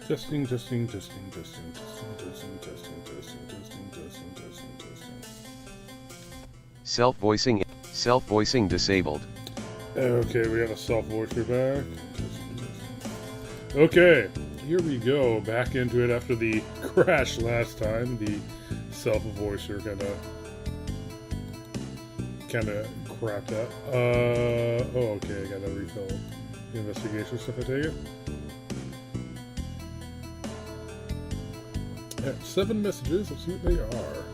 Testing, testing, testing, testing, testing, testing, testing, testing, testing, testing, testing, testing. Self-voicing disabled. Okay, we got a self-voicer back. Okay, here we go. Back into it after the crash last time. The self-voicer kind of crapped out. Oh, okay, I gotta refill the investigation stuff, I take it. Yeah, 7 messages, let's see what they are.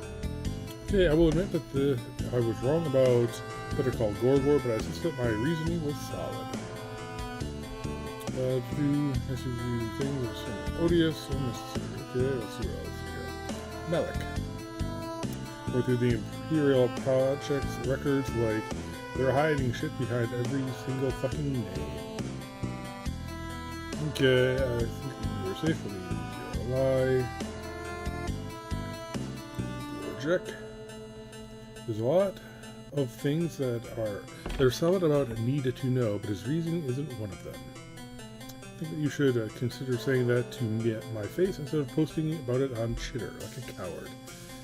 Okay, I will admit that I was wrong about Better Call Gorgor, but I insist that my reasoning was solid. To do necessary things are so odious and necessary. Okay, let's see what else we got. Malik. Go through the Imperial Project's records like they're hiding shit behind every single fucking name. Okay, I think we were safe from the lie. Project. There's a lot of things that are solid about needed to know, but his reasoning isn't one of them. I think that you should consider saying that to me at my face instead of posting about it on Chitter like a coward.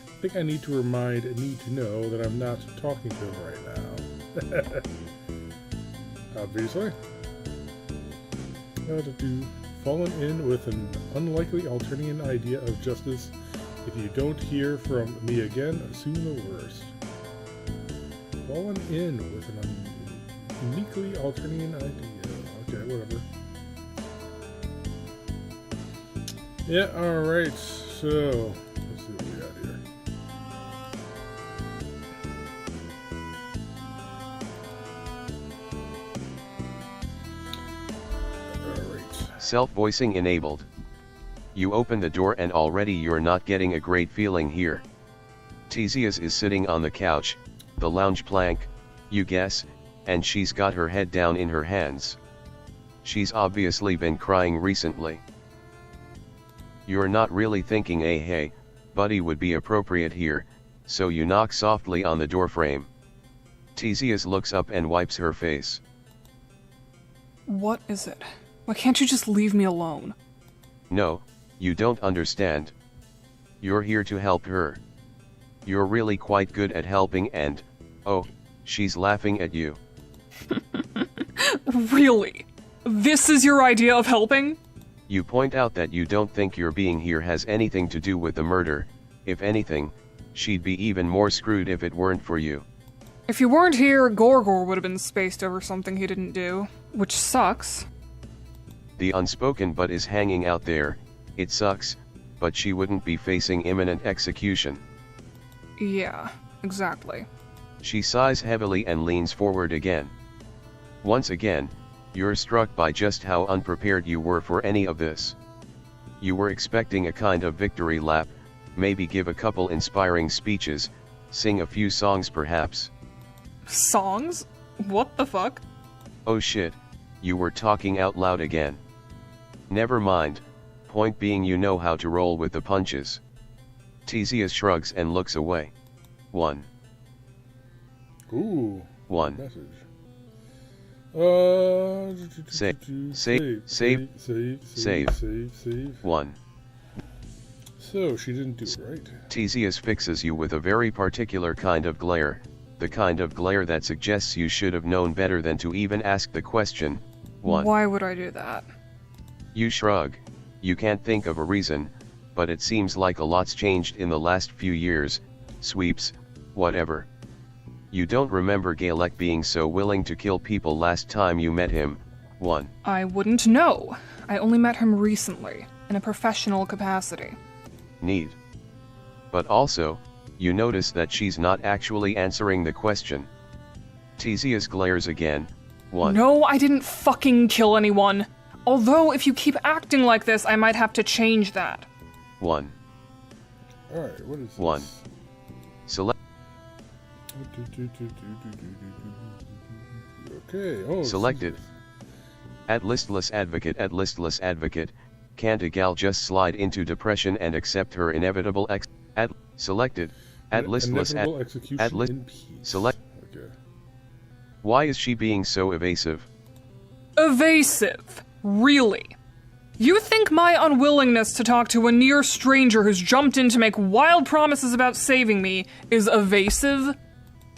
I think I need to need to know that I'm not talking to him right now. Obviously. Fallen in with an unlikely alternate idea of justice. If you don't hear from me again, assume the worst. Fallen in with an uniquely alternating idea. Okay, whatever. Yeah, alright, so let's see what we got here. Alright. Self-voicing enabled. You open the door and already you're not getting a great feeling here. Theseus is sitting on the couch, the lounge plank, you guess, and she's got her head down in her hands. She's obviously been crying recently. You're not really thinking a hey, buddy would be appropriate here, so you knock softly on the doorframe. Theseus looks up and wipes her face. What is it? Why can't you just leave me alone? No, you don't understand. You're here to help her. You're really quite good at helping and, oh, she's laughing at you. Really? This is your idea of helping? You point out that you don't think your being here has anything to do with the murder. If anything, she'd be even more screwed if it weren't for you. If you weren't here, Gorgor would have been spaced over something he didn't do, which sucks. The unspoken but is hanging out there. It sucks, but she wouldn't be facing imminent execution. Yeah, exactly. She sighs heavily and leans forward again. Once again, you're struck by just how unprepared you were for any of this. You were expecting a kind of victory lap, maybe give a couple inspiring speeches, sing a few songs perhaps. Songs? What the fuck? Oh shit, you were talking out loud again. Never mind, point being you know how to roll with the punches. Theseus shrugs and looks away. 1. Ooh. 1. Message. Save. 1. So, she didn't do it right. Theseus fixes you with a very particular kind of glare, the kind of glare that suggests you should have known better than to even ask the question. 1. Why would I do that? You shrug. You can't think of a reason, but it seems like a lot's changed in the last few years, sweeps, whatever. You don't remember Galek being so willing to kill people last time you met him. 1. I wouldn't know. I only met him recently, in a professional capacity. Need. But also, you notice that she's not actually answering the question. Theseus glares again. 1. No, I didn't fucking kill anyone. Although, if you keep acting like this, I might have to change that. 1. Alright, what is this? 1. Select. Okay, oh. Selected. At listless advocate, can't a gal just slide into depression and accept her inevitable selected. At listless select. Okay. Why is she being so evasive? Evasive. Really? You think my unwillingness to talk to a near stranger who's jumped in to make wild promises about saving me is evasive?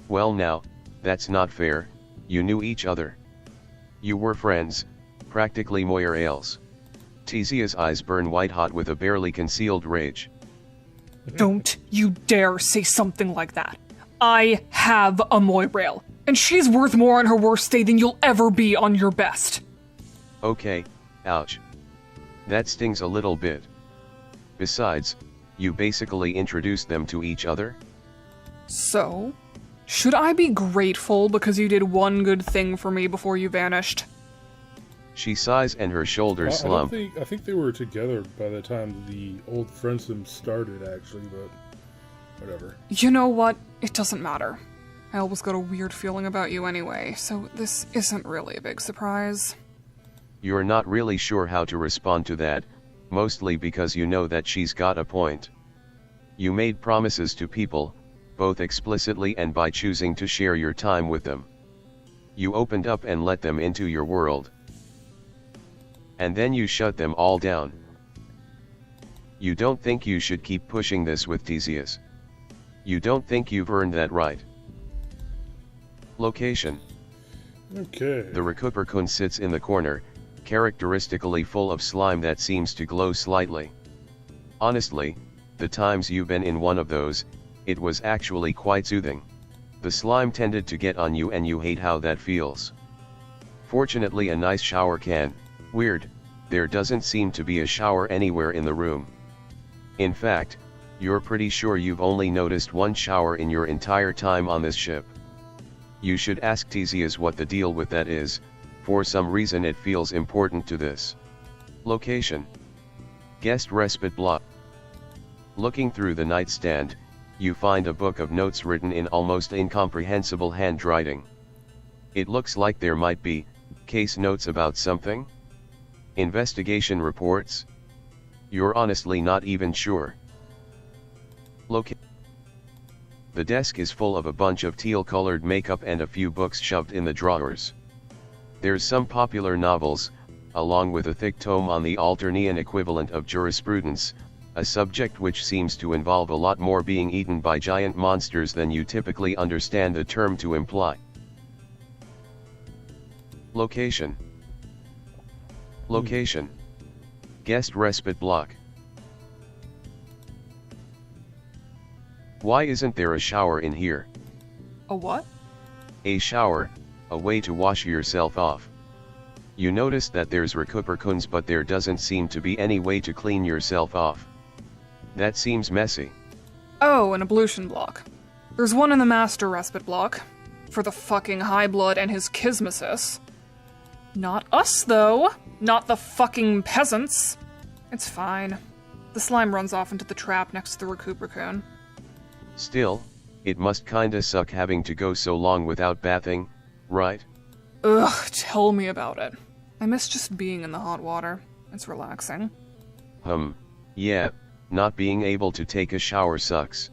Well now, that's not fair, you knew each other. You were friends, practically moirales. Tizia's eyes burn white-hot with a barely concealed rage. Don't you dare say something like that. I have a moirail, and she's worth more on her worst day than you'll ever be on your best. Okay, ouch. That stings a little bit. Besides, you basically introduced them to each other? So? Should I be grateful because you did one good thing for me before you vanished? She sighs and her shoulders slump. I think they were together by the time the old Friendsim started, actually, but whatever. You know what? It doesn't matter. I always got a weird feeling about you anyway, so this isn't really a big surprise. You're not really sure how to respond to that, mostly because you know that she's got a point. You made promises to people, both explicitly and by choosing to share your time with them. You opened up and let them into your world. And then you shut them all down. You don't think you should keep pushing this with Theseus. You don't think you've earned that right. Location. Okay. The Recupera-kun sits in the corner, characteristically full of slime that seems to glow slightly. Honestly, the times you've been in one of those, it was actually quite soothing. The slime tended to get on you and you hate how that feels. Fortunately, a nice shower can. Weird, there doesn't seem to be a shower anywhere in the room. In fact, you're pretty sure you've only noticed one shower in your entire time on this ship. You should ask Theseus what the deal with that is, for some reason it feels important to this. Location. Guest respite block. Looking through the nightstand, you find a book of notes written in almost incomprehensible handwriting. It looks like there might be case notes about something? Investigation reports? You're honestly not even sure. The desk is full of a bunch of teal-colored makeup and a few books shoved in the drawers. There's some popular novels, along with a thick tome on the Alternian equivalent of jurisprudence, a subject which seems to involve a lot more being eaten by giant monsters than you typically understand the term to imply. Location. Location. Guest respite block. Why isn't there a shower in here? A what? A shower, a way to wash yourself off. You notice that there's Recupera-kuns, but there doesn't seem to be any way to clean yourself off. That seems messy. Oh, an ablution block. There's one in the master respite block. For the fucking high blood and his Kismesis. Not us, though. Not the fucking peasants. It's fine. The slime runs off into the trap next to the Recupera-kun. Still, it must kinda suck having to go so long without bathing, right? Ugh, tell me about it. I miss just being in the hot water. It's relaxing. Yeah, not being able to take a shower sucks.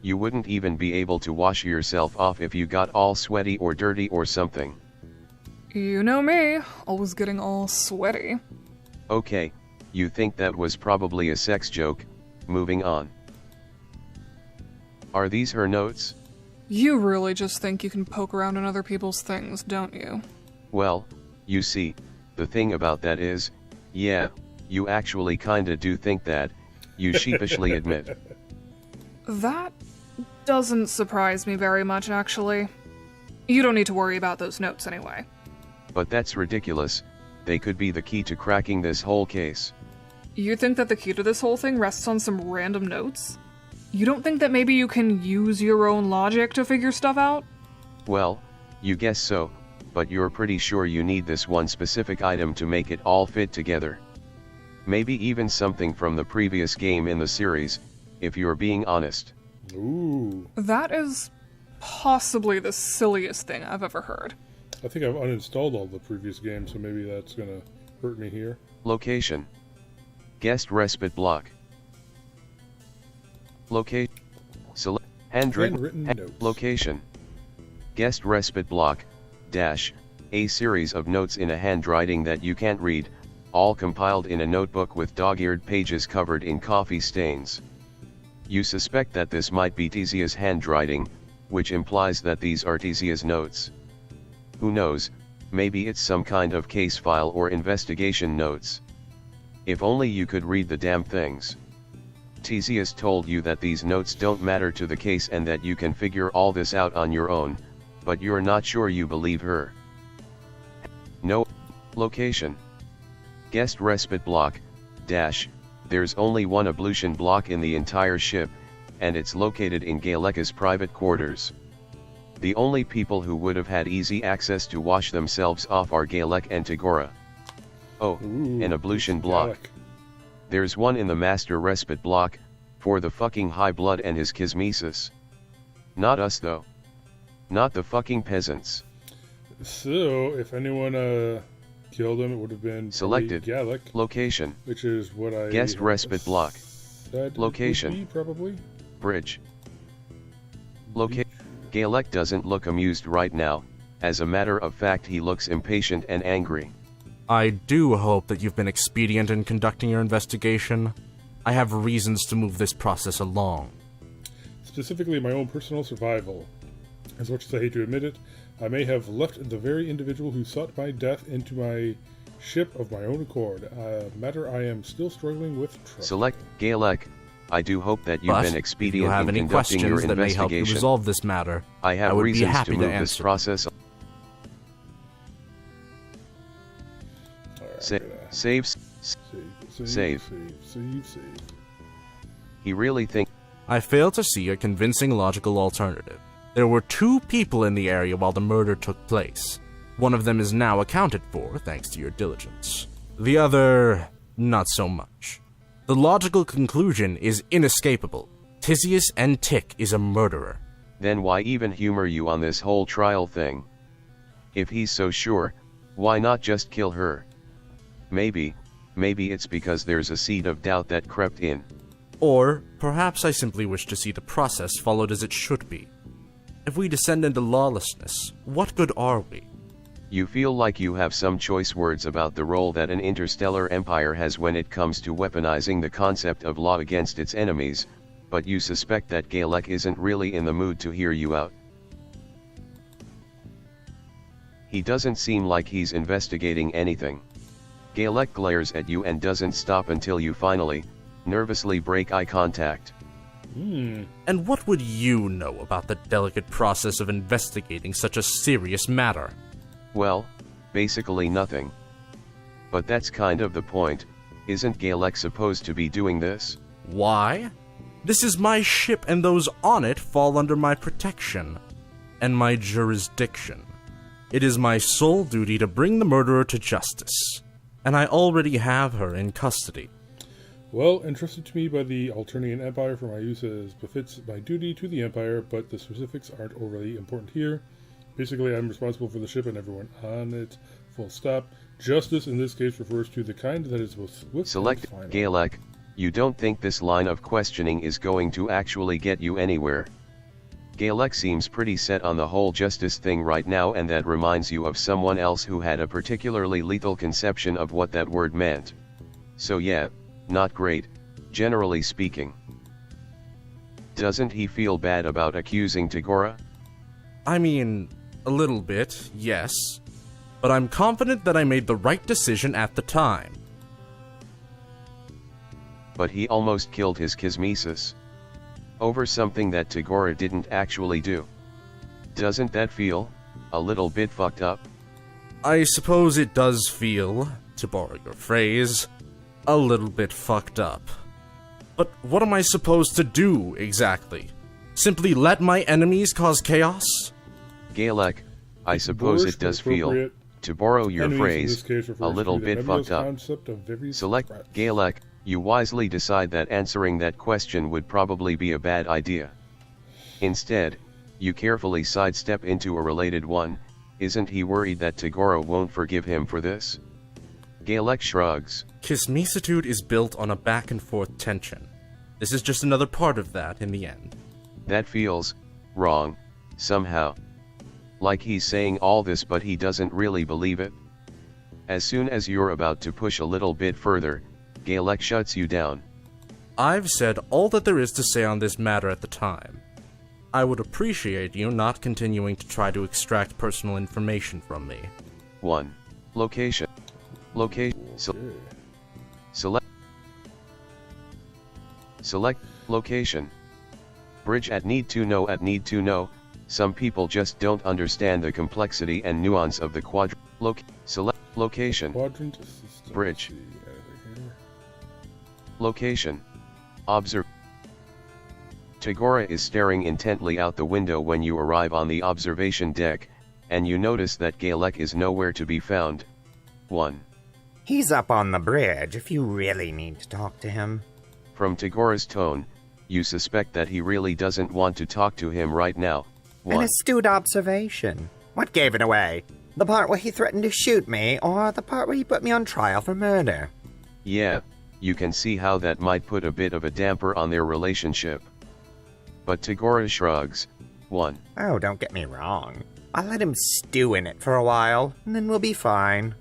You wouldn't even be able to wash yourself off if you got all sweaty or dirty or something. You know me, always getting all sweaty. Okay, you think that was probably a sex joke, moving on. Are these her notes? You really just think you can poke around in other people's things, don't you? Well, you see, the thing about that is, yeah, you actually kinda do think that, you sheepishly admit. That doesn't surprise me very much, actually. You don't need to worry about those notes anyway. But that's ridiculous, they could be the key to cracking this whole case. You think that the key to this whole thing rests on some random notes? You don't think that maybe you can use your own logic to figure stuff out? Well, you guess so, but you're pretty sure you need this one specific item to make it all fit together. Maybe even something from the previous game in the series, if you're being honest. Ooh. That is possibly the silliest thing I've ever heard. I think I've uninstalled all the previous games, so maybe that's gonna hurt me here. Location. Guest respite block. Locate. Select. Handwritten notes. Location. Guest respite block. Dash. A series of notes in a handwriting that you can't read, all compiled in a notebook with dog-eared pages covered in coffee stains. You suspect that this might be Theseus' handwriting, which implies that these are Theseus' notes. Who knows, maybe it's some kind of case file or investigation notes. If only you could read the damn things. Theseus told you that these notes don't matter to the case and that you can figure all this out on your own, but you're not sure you believe her. No. Location. Guest respite block, dash, there's only one ablution block in the entire ship, and it's located in Galeka's private quarters. The only people who would have had easy access to wash themselves off are Galek and Tagora. Oh, an ablution block. There's one in the master respite block, for the fucking high blood and his kismesis. Not us though. Not the fucking peasants. So, if anyone killed him, it would have been selected. Galek. Location. Which is what I guest respite block. Location. Probably. Bridge. Location. Galek doesn't look amused right now. As a matter of fact, he looks impatient and angry. I do hope that you've been expedient in conducting your investigation. I have reasons to move this process along. Specifically, my own personal survival. As much as I hate to admit it, I may have left the very individual who sought my death into my ship of my own accord, a matter I am still struggling with trust. Select Galek. I do hope that you've been expedient in conducting your investigation. If you have any questions that may help you resolve this matter, I have would reasons be happy to move to this process. Save. He really thinks. I fail to see a convincing logical alternative. There were 2 people in the area while the murder took place. One of them is now accounted for, thanks to your diligence. The other, not so much. The logical conclusion is inescapable. Theseus N. Tick is a murderer. Then why even humor you on this whole trial thing? If he's so sure, why not just kill her? Maybe it's because there's a seed of doubt that crept in. Or, perhaps I simply wish to see the process followed as it should be. If we descend into lawlessness, what good are we? You feel like you have some choice words about the role that an interstellar empire has when it comes to weaponizing the concept of law against its enemies, but you suspect that Galek isn't really in the mood to hear you out. He doesn't seem like he's investigating anything. Galek glares at you and doesn't stop until you finally, nervously break eye contact. And what would you know about the delicate process of investigating such a serious matter? Well, basically nothing. But that's kind of the point. Isn't Galek supposed to be doing this? Why? This is my ship and those on it fall under my protection and my jurisdiction. It is my sole duty to bring the murderer to justice, and I already have her in custody. Well, entrusted to me by the Alternian Empire for my use as befits my duty to the Empire, but the specifics aren't overly important here. Basically, I'm responsible for the ship and everyone on it. Full stop. Justice in this case refers to the kind that is both swift Select and final. Galek. You don't think this line of questioning is going to actually get you anywhere. Galek seems pretty set on the whole justice thing right now, and that reminds you of someone else who had a particularly lethal conception of what that word meant. So yeah, not great, generally speaking. Doesn't he feel bad about accusing Tagora? I mean, a little bit, yes. But I'm confident that I made the right decision at the time. But he almost killed his kismesis. Over something that Tagora didn't actually do. Doesn't that feel a little bit fucked up? I suppose it does feel, to borrow your phrase, a little bit fucked up. But what am I supposed to do, exactly? Simply let my enemies cause chaos? Galek, I suppose it does feel, to borrow your phrase, a little bit fucked up. Select Galek. You wisely decide that answering that question would probably be a bad idea. Instead, you carefully sidestep into a related one. Isn't he worried that Tagora won't forgive him for this? Galek shrugs. Kismesitude is built on a back-and-forth tension. This is just another part of that in the end. That feels wrong, somehow. Like he's saying all this but he doesn't really believe it. As soon as you're about to push a little bit further, Galek shuts you down. I've said all that there is to say on this matter at the time. I would appreciate you not continuing to try to extract personal information from me. 1. Location. Select location. Bridge at need to know. Some people just don't understand the complexity and nuance of the quadrant. Select location. Quadrant assistant. Bridge. Let's see, anything here? Location. Observe. Tagora is staring intently out the window when you arrive on the observation deck, and you notice that Galek is nowhere to be found. 1. He's up on the bridge if you really need to talk to him. From Tagora's tone, you suspect that he really doesn't want to talk to him right now. 1. An astute observation. What gave it away? The part where he threatened to shoot me, or the part where he put me on trial for murder? Yeah, you can see how that might put a bit of a damper on their relationship. But Tagora shrugs. 1. Oh, don't get me wrong. I'll let him stew in it for a while, and then we'll be fine.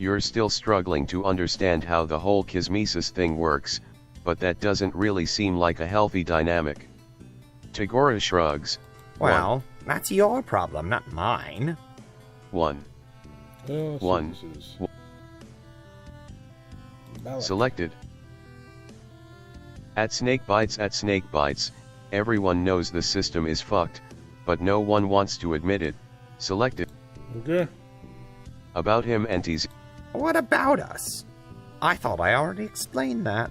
You're still struggling to understand how the whole Kismesis thing works, but that doesn't really seem like a healthy dynamic. Tagora shrugs. Well, that's your problem, not mine. 1. Well, 1. so this is Malak. Selected. At snake bites, everyone knows the system is fucked, but no one wants to admit it. Selected. Okay. About him and TZ. What about us? I thought I already explained that.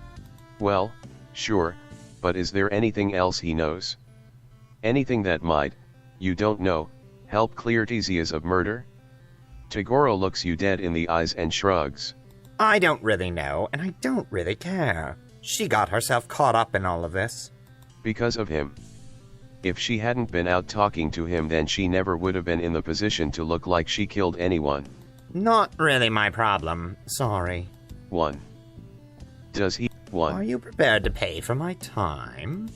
Well, sure, but is there anything else he knows? Anything that might, you don't know, help clear Theseus of murder? Tagora looks you dead in the eyes and shrugs. I don't really know, and I don't really care. She got herself caught up in all of this. Because of him. If she hadn't been out talking to him, then she never would have been in the position to look like she killed anyone. Not really my problem, sorry. 1. Does he? 1. Are you prepared to pay for my time?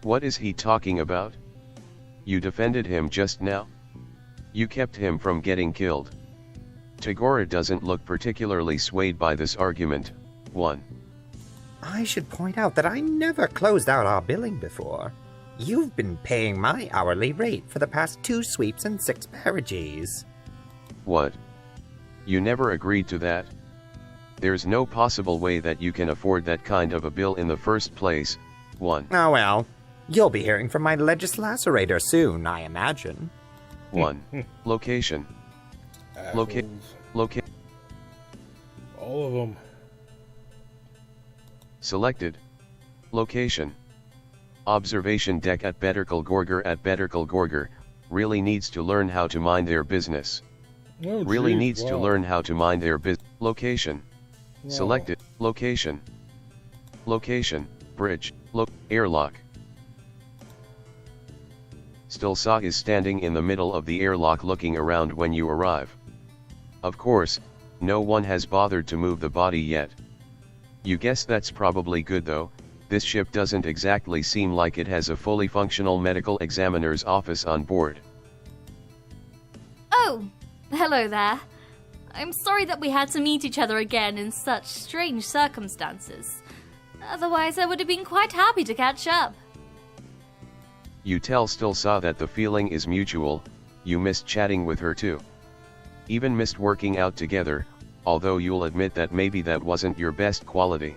What is he talking about? You defended him just now? You kept him from getting killed. Tagora doesn't look particularly swayed by this argument. 1. I should point out that I never closed out our billing before. You've been paying my hourly rate for the past 2 sweeps and 6 peerages. What? You never agreed to that? There's no possible way that you can afford that kind of a bill in the first place. 1. Oh well, you'll be hearing from my legislacerator soon, I imagine. 1. Location. Assholes. All of them. Selected. Location. Observation deck at Betterkal Gorger really needs to learn how to mind their business. Oh, Really geez, needs to wow. learn how to mind their business. Location. Wow. Selected. Location. Location. Bridge. Airlock. Stilsa is standing in the middle of the airlock looking around when you arrive. Of course, no one has bothered to move the body yet. You guess that's probably good though. This ship doesn't exactly seem like it has a fully functional medical examiner's office on board. Oh, hello there. I'm sorry that we had to meet each other again in such strange circumstances. Otherwise, I would have been quite happy to catch up. You tell Stilsa that the feeling is mutual. You missed chatting with her too. Even missed working out together, although you'll admit that maybe that wasn't your best quality.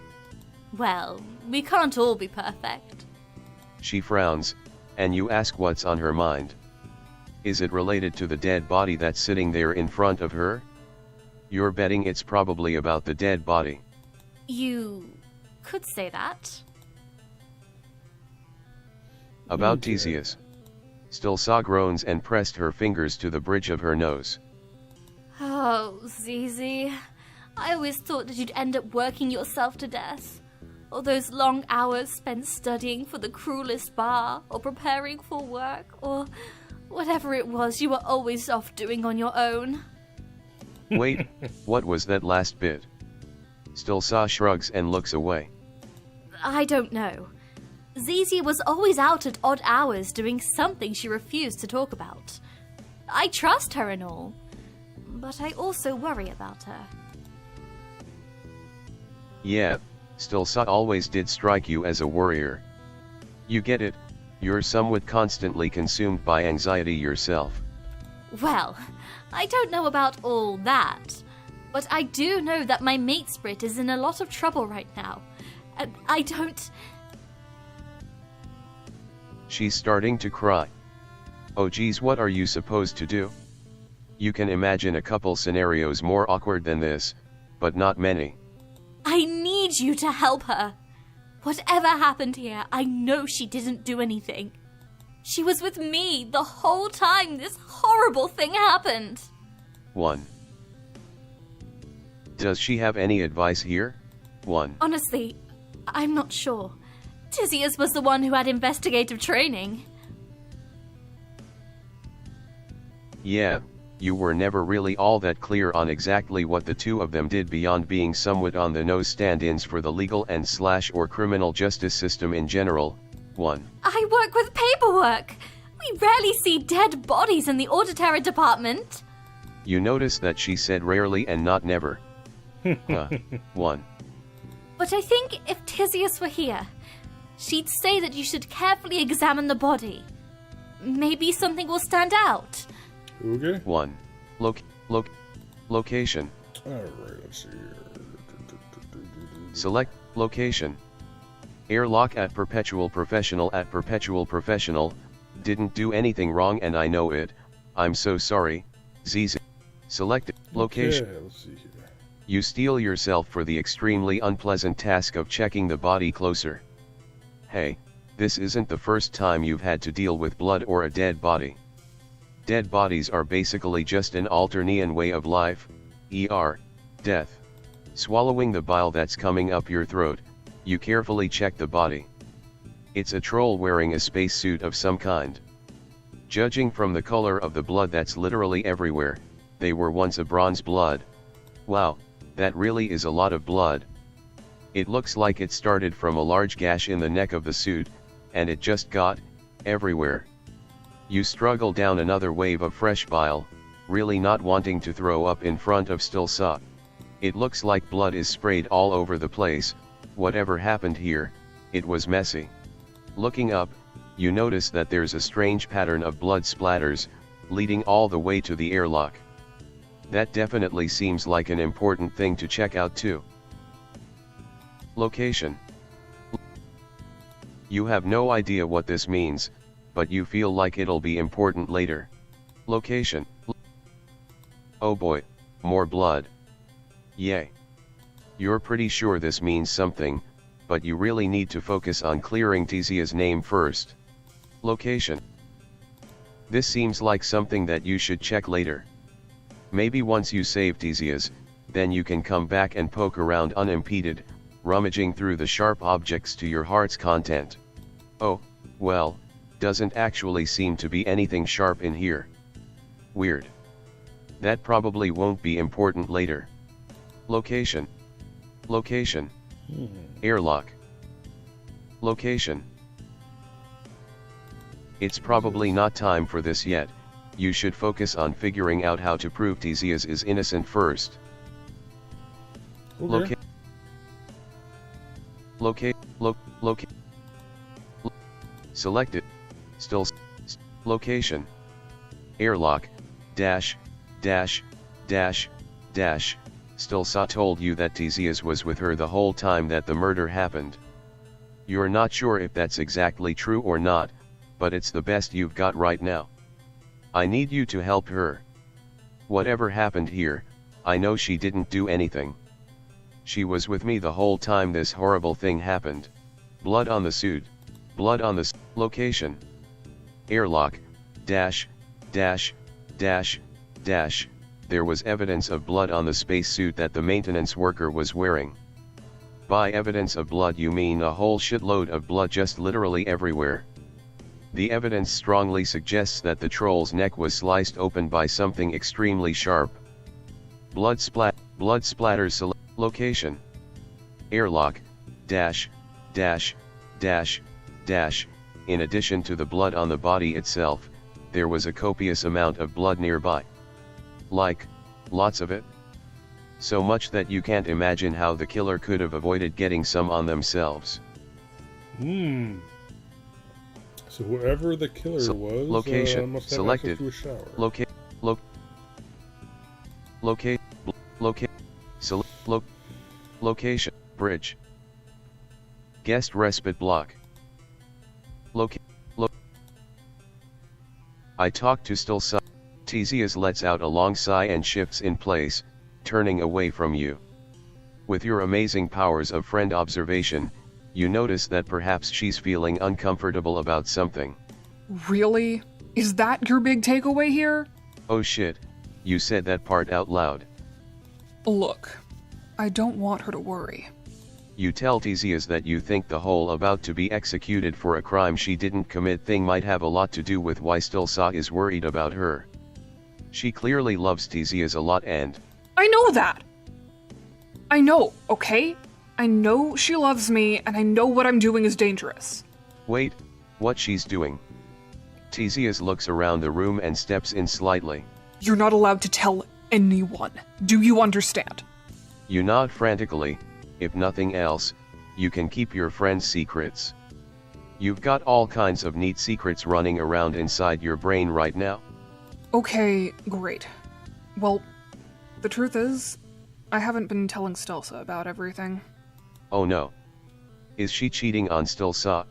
Well, we can't all be perfect. She frowns, and you ask what's on her mind. Is it related to the dead body that's sitting there in front of her? You're betting it's probably about the dead body. You could say that. About Okay. Theseus. Stilsa groans and pressed her fingers to the bridge of her nose. Oh, Zizi. I always thought that you'd end up working yourself to death. All those long hours spent studying for the cruelest bar, or preparing for work, or whatever it was you were always off doing on your own. Wait, what was that last bit? Stilsa shrugs and looks away. I don't know. Zizi was always out at odd hours doing something she refused to talk about. I trust her and all, but I also worry about her. Yeah, Stilsa always did strike you as a warrior. You get it, you're somewhat constantly consumed by anxiety yourself. Well, I don't know about all that, but I do know that my mate Sprit is in a lot of trouble right now. I don't... She's starting to cry. Oh geez, what are you supposed to do? You can imagine a couple scenarios more awkward than this, but not many. I need you to help her. Whatever happened here, I know she didn't do anything. She was with me the whole time this horrible thing happened. 1. Does she have any advice here? 1. Honestly, I'm not sure. Tisius was the one who had investigative training. Yeah, you were never really all that clear on exactly what the two of them did beyond being somewhat on the nose stand-ins for the legal and / or criminal justice system in general. 1. I work with paperwork. We rarely see dead bodies in the auditory department. You notice that she said rarely and not never. 1. But I think if Tisius were here, she'd say that you should carefully examine the body. Maybe something will stand out. Okay. 1. Location. Alright, let's see here. Select location. Airlock at Perpetual Professional at Perpetual Professional. Didn't do anything wrong and I know it. I'm so sorry. ZZ. Select location. Okay, let's see here. You steel yourself for the extremely unpleasant task of checking the body closer. Hey, this isn't the first time you've had to deal with blood or a dead body. Dead bodies are basically just an Alternian way of life, death. Swallowing the bile that's coming up your throat, you carefully check the body. It's a troll wearing a spacesuit of some kind. Judging from the color of the blood that's literally everywhere, they were once a bronze blood. Wow, that really is a lot of blood. It looks like it started from a large gash in the neck of the suit, and it just got everywhere. You struggle down another wave of fresh bile, really not wanting to throw up in front of Stilsa. It looks like blood is sprayed all over the place. Whatever happened here, it was messy. Looking up, you notice that there's a strange pattern of blood splatters, leading all the way to the airlock. That definitely seems like an important thing to check out too. Location. You have no idea what this means, but you feel like it'll be important later. Location. Oh boy, more blood. Yay. You're pretty sure this means something, but you really need to focus on clearing Tisia's name first. Location. This seems like something that you should check later. Maybe once you save Tisia's, then you can come back and poke around unimpeded, rummaging through the sharp objects to your heart's content. Oh, well, doesn't actually seem to be anything sharp in here. Weird. That probably won't be important later. Location. Location. Airlock. Location. It's probably not time for this yet. You should focus on figuring out how to prove Tisias is innocent first. Okay. Select it. Location. Airlock. Stilsa told you that Tisias was with her the whole time that the murder happened. You're not sure if that's exactly true or not, but it's the best you've got right now. I need you to help her. Whatever happened here, I know she didn't do anything. She was with me the whole time this horrible thing happened. Blood on the suit. Blood on the location. Airlock. There was evidence of blood on the spacesuit that the maintenance worker was wearing. By evidence of blood you mean a whole shitload of blood just literally everywhere. The evidence strongly suggests that the troll's neck was sliced open by something extremely sharp. Blood splatters. Location. Airlock. In addition to the blood on the body itself, there was a copious amount of blood nearby. Like, Lots of it. So much that you can't imagine how the killer could have avoided getting some on themselves. So whoever the killer was, location must have selected. access to a shower. Locate. Locate. Locate. Location. Bridge. Guest respite block. I talk to still some. Theseus lets out a long sigh and shifts in place, turning away from you. With your amazing powers of friend observation, you notice that perhaps she's feeling uncomfortable about something. Really? Is that your big takeaway here? Oh shit, you said that part out loud. Look, I don't want her to worry. You tell Theseus that you think the whole about to be executed for a crime she didn't commit thing might have a lot to do with why Stilsa is worried about her. She clearly loves Theseus a lot and... I know that! I know, okay? I know she loves me, and I know what I'm doing is dangerous. Wait, what she's doing? Theseus looks around the room and steps in slightly. You're not allowed to tell anyone. Do you understand? You nod frantically. If nothing else, you can keep your friend's secrets. You've got all kinds of neat secrets running around inside your brain right now. Okay, great. Well, the truth is, I haven't been telling Stilsa about everything. Oh no. Is she cheating on Stilsa?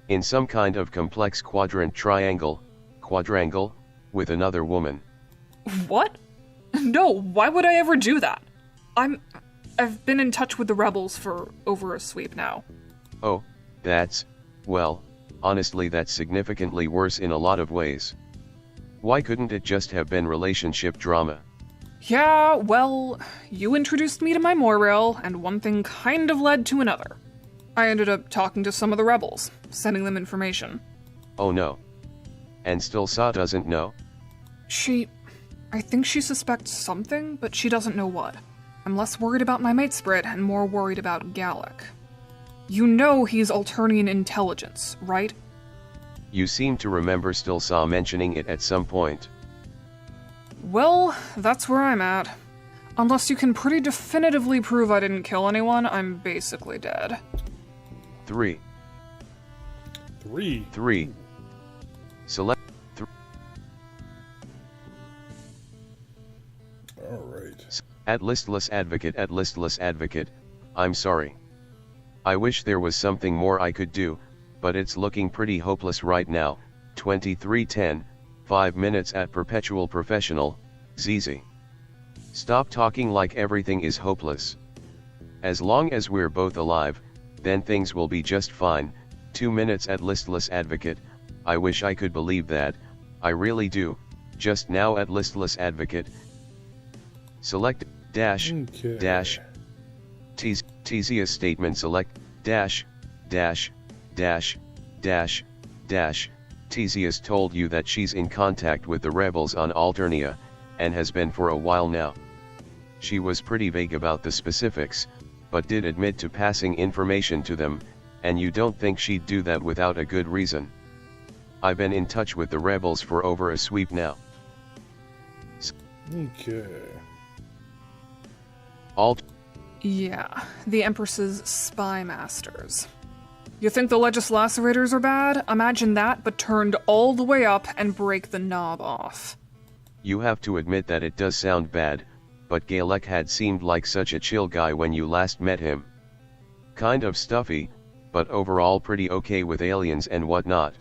In some kind of complex quadrangle, with another woman? What? No, why would I ever do that? I've been in touch with the rebels for over a sweep now. Oh, well, honestly that's significantly worse in a lot of ways. Why couldn't it just have been relationship drama? Yeah, well, you introduced me to my Moirail, and one thing kind of led to another. I ended up talking to some of the rebels, sending them information. Oh no. And Stilsa doesn't know? I think she suspects something, but she doesn't know what. I'm less worried about my mate Sprit and more worried about Gallic. You know he's Alternian intelligence, right? You seem to remember Stilsa mentioning it at some point. Well, that's where I'm at. Unless you can pretty definitively prove I didn't kill anyone, I'm basically dead. 3. Select. Alright. At listless advocate, I'm sorry. I wish there was something more I could do, but it's looking pretty hopeless right now. 2310, 5 minutes at Perpetual Professional, ZZ. Stop talking like everything is hopeless. As long as we're both alive, then things will be just fine. 2 minutes at Listless Advocate, I wish I could believe that, I really do. Just now at Listless Advocate. Select, dash, Theseus statement select, dash. Theseus told you that she's in contact with the rebels on Alternia, and has been for a while now. She was pretty vague about the specifics, but did admit to passing information to them, and you don't think she'd do that without a good reason. I've been in touch with the rebels for over a sweep now. Okay. Yeah, the Empress's spy masters. You think the Legislacerators are bad? Imagine that, but turned all the way up and break the knob off. You have to admit that it does sound bad, but Galek had seemed like such a chill guy when you last met him. Kind of stuffy, but overall pretty okay with aliens and whatnot.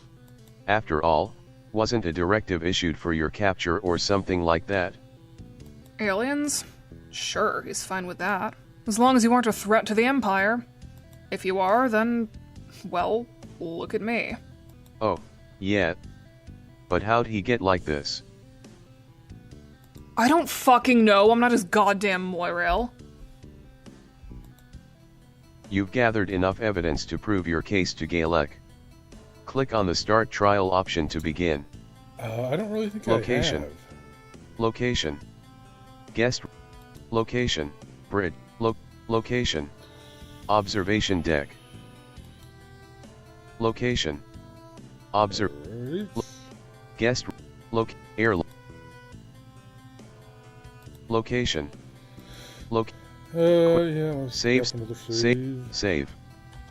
After all, wasn't a directive issued for your capture or something like that? Aliens? Sure, he's fine with that. As long as you aren't a threat to the Empire. If you are, then, well, look at me. Oh, yeah. But how'd he get like this? I don't fucking know, I'm not his goddamn Moirail. You've gathered enough evidence to prove your case to Galek. Click on the Start Trial option to begin. I don't really think Location. I have. Location. Guest. Location. Bridge. Location. Observation deck. Location. Alright. Guest. Air. Location. Yeah, let's Save. drop another Save.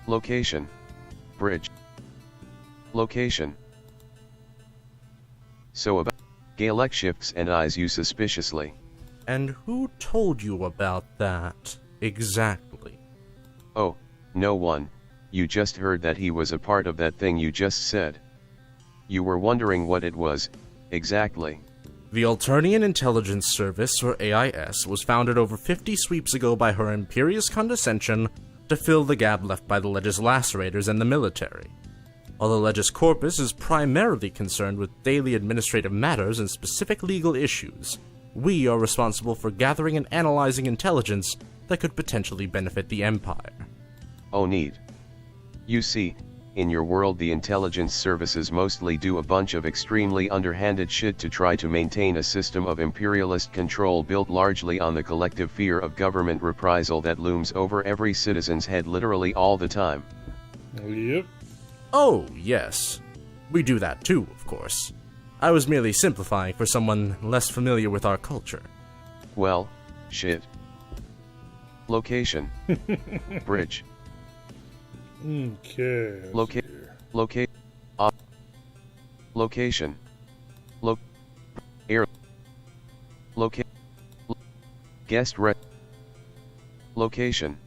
Location. Bridge. Location. So about Gaelec shifts and eyes you suspiciously. And who told you about that exactly? Oh, no one. You just heard that he was a part of that thing you just said. You were wondering what it was, exactly. The Alternian Intelligence Service, or AIS, was founded over 50 sweeps ago by Her Imperious Condescension to fill the gap left by the Legislacerators and the military. While the Legis Corpus is primarily concerned with daily administrative matters and specific legal issues, we are responsible for gathering and analyzing intelligence that could potentially benefit the Empire. Oh neat. You see, in your world the intelligence services mostly do a bunch of extremely underhanded shit to try to maintain a system of imperialist control built largely on the collective fear of government reprisal that looms over every citizen's head literally all the time. Yep. Oh, yes. We do that too, of course. I was merely simplifying for someone less familiar with our culture. Well, shit. Location. Bridge. Okay. Locate. Location. Air. Locate. Guest re. Location.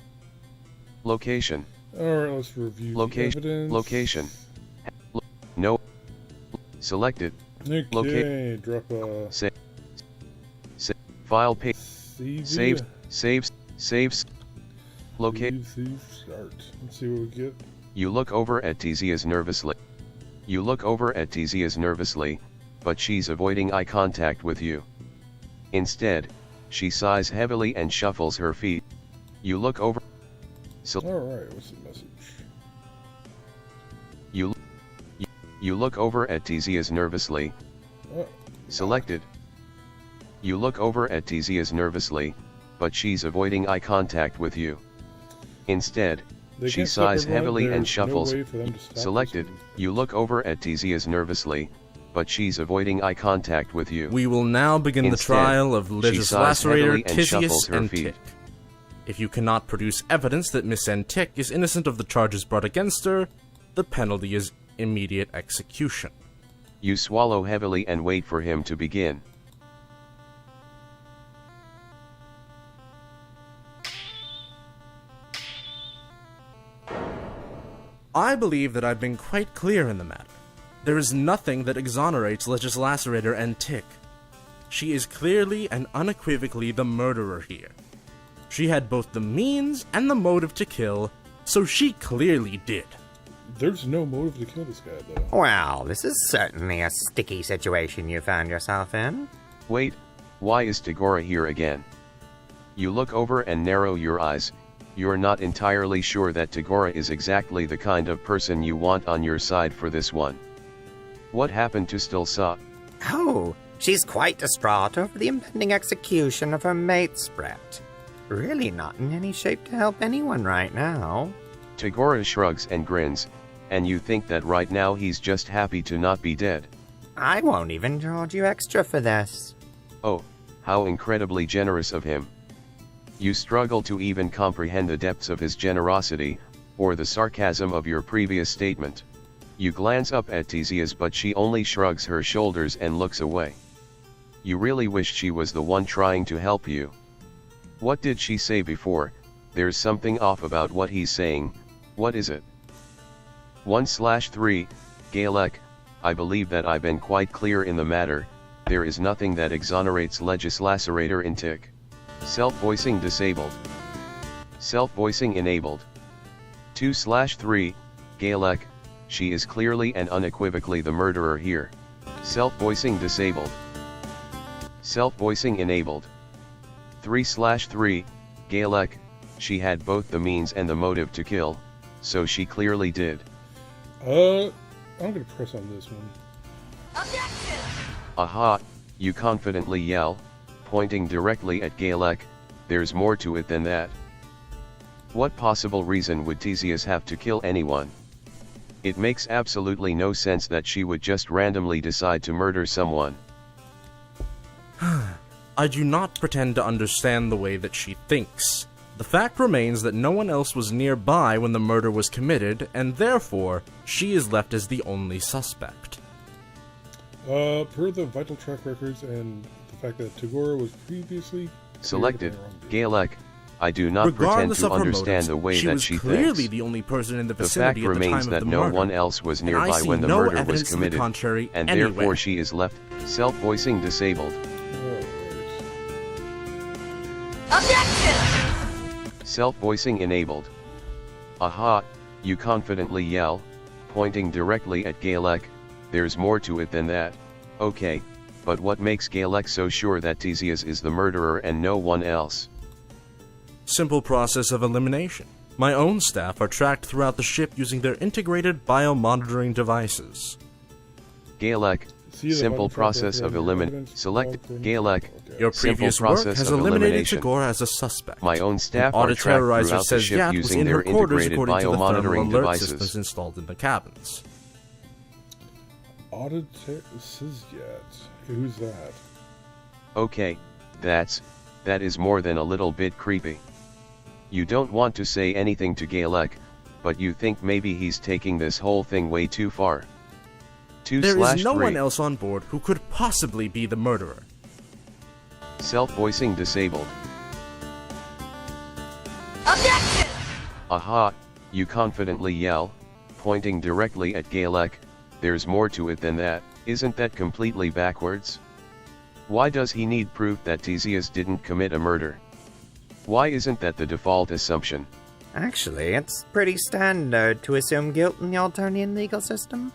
Location. Alright, let's review the evidence. Location. No. Selected. Okay, drop a... File page. CV. Saves. Locate. CV start. Let's see what we get. You look over at Theseus nervously. But she's avoiding eye contact with you. Instead, she sighs heavily and shuffles her feet. You look over. Alright, what's the message? You look over at Theseus nervously. Selected. You look over at Theseus nervously, but she's avoiding eye contact with you. Instead, she sighs heavily and shuffles. Selected. You look over at Theseus nervously, but she's avoiding eye contact with you. We will now begin the trial of Legislacerator Theseus and Tick. If you cannot produce evidence that Miss Tick is innocent of the charges brought against her, the penalty is immediate execution. You swallow heavily and wait for him to begin. I believe that I've been quite clear in the matter. There is nothing that exonerates Legislacerator and Tick. She is clearly and unequivocally the murderer here. She had both the means and the motive to kill, so she clearly did. There's no motive to kill this guy, though. Well, this is certainly a sticky situation you found yourself in. Wait, why is Tagora here again? You look over and narrow your eyes. You're not entirely sure that Tagora is exactly the kind of person you want on your side for this one. What happened to Stilsa? Oh, she's quite distraught over the impending execution of her mate, Sprat. Really not in any shape to help anyone right now. Tagora shrugs and grins, and you think that right now he's just happy to not be dead. I won't even charge you extra for this. Oh, how incredibly generous of him. You struggle to even comprehend the depths of his generosity, or the sarcasm of your previous statement. You glance up at Theseus, but she only shrugs her shoulders and looks away. You really wish she was the one trying to help you. What did she say before? There's something off about what he's saying. What is it? 1/3, Gaelec, I believe that I've been quite clear in the matter. There is nothing that exonerates Legislacerator in Tick. Self-voicing disabled. Self-voicing enabled. 2/3, Gaelec, she is clearly and unequivocally the murderer here. Self-voicing disabled. Self-voicing enabled. 3/3, Gaelec, she had both the means and the motive to kill, so she clearly did. I'm gonna press on this one. Objection! Aha, you confidently yell, pointing directly at Gaelec. There's more to it than that. What possible reason would Theseus have to kill anyone? It makes absolutely no sense that she would just randomly decide to murder someone. I do not pretend to understand the way that she thinks. The fact remains that no one else was nearby when the murder was committed, and therefore, she is left as the only suspect. Per the vital track records and the fact that Tagore was previously Selected, Galek. I do not pretend Regardless to of her understand motives, the way she that was she clearly thinks. the only person in the The fact vicinity at the remains time that of the no murder. one else was And I nearby see when the no murder was evidence to the committed, contrary and anywhere. therefore she is left, self-voicing disabled. Self-voicing enabled. Aha, you confidently yell, pointing directly at Galek. There's more to it than that. Okay, but what makes Galek so sure that Theseus is the murderer and no one else? Simple process of elimination. My own staff are tracked throughout the ship using their integrated biomonitoring devices. Galek, simple process of elimination. Select Galek. Your Simple previous work process has of eliminated elimination. Tagore as a suspect. My own staff An are audit tracked terrorizer throughout the says ship Yat was using in their her quarters integrated according to the thermal biomonitoring alert devices. systems installed in the cabins. Auditor says yet. Who's that? Okay, that is more than a little bit creepy. You don't want to say anything to Galek, but you think maybe he's taking this whole thing way too far. There is no 2/3. one else on board who could possibly be the murderer. Self-voicing disabled. Objection! Aha, you confidently yell, pointing directly at Galek. There's more to it than that. Isn't that completely backwards? Why does he need proof that Theseus didn't commit a murder? Why isn't that the default assumption? Actually, it's pretty standard to assume guilt in the Alternian legal system.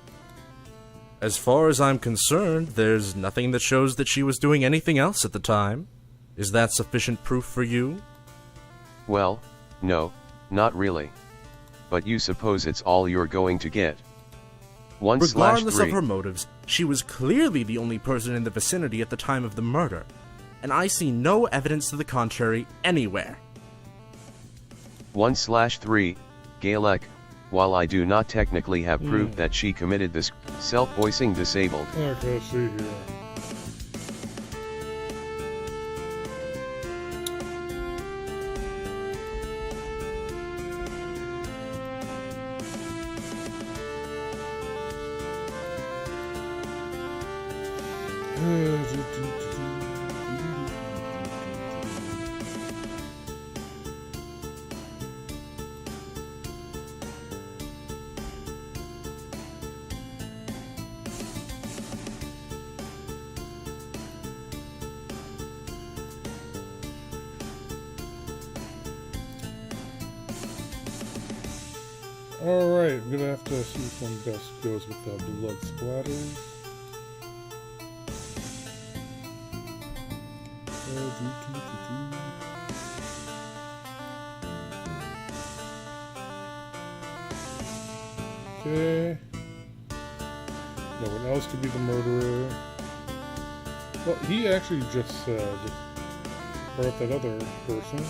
As far as I'm concerned, there's nothing that shows that she was doing anything else at the time. Is that sufficient proof for you? Well, no, not really. But you suppose it's all you're going to get. Regardless of 1/3. her motives, she was clearly the only person in the vicinity at the time of the murder, and I see no evidence to the contrary anywhere. 1/3, Galek, while I do not technically have proof that she committed this, self-voicing disabled. Okay, let's see here. Alright, I'm gonna have to see which one best goes with the blood splatters. Okay. No one else could be the murderer. Well, he actually just brought up that other person.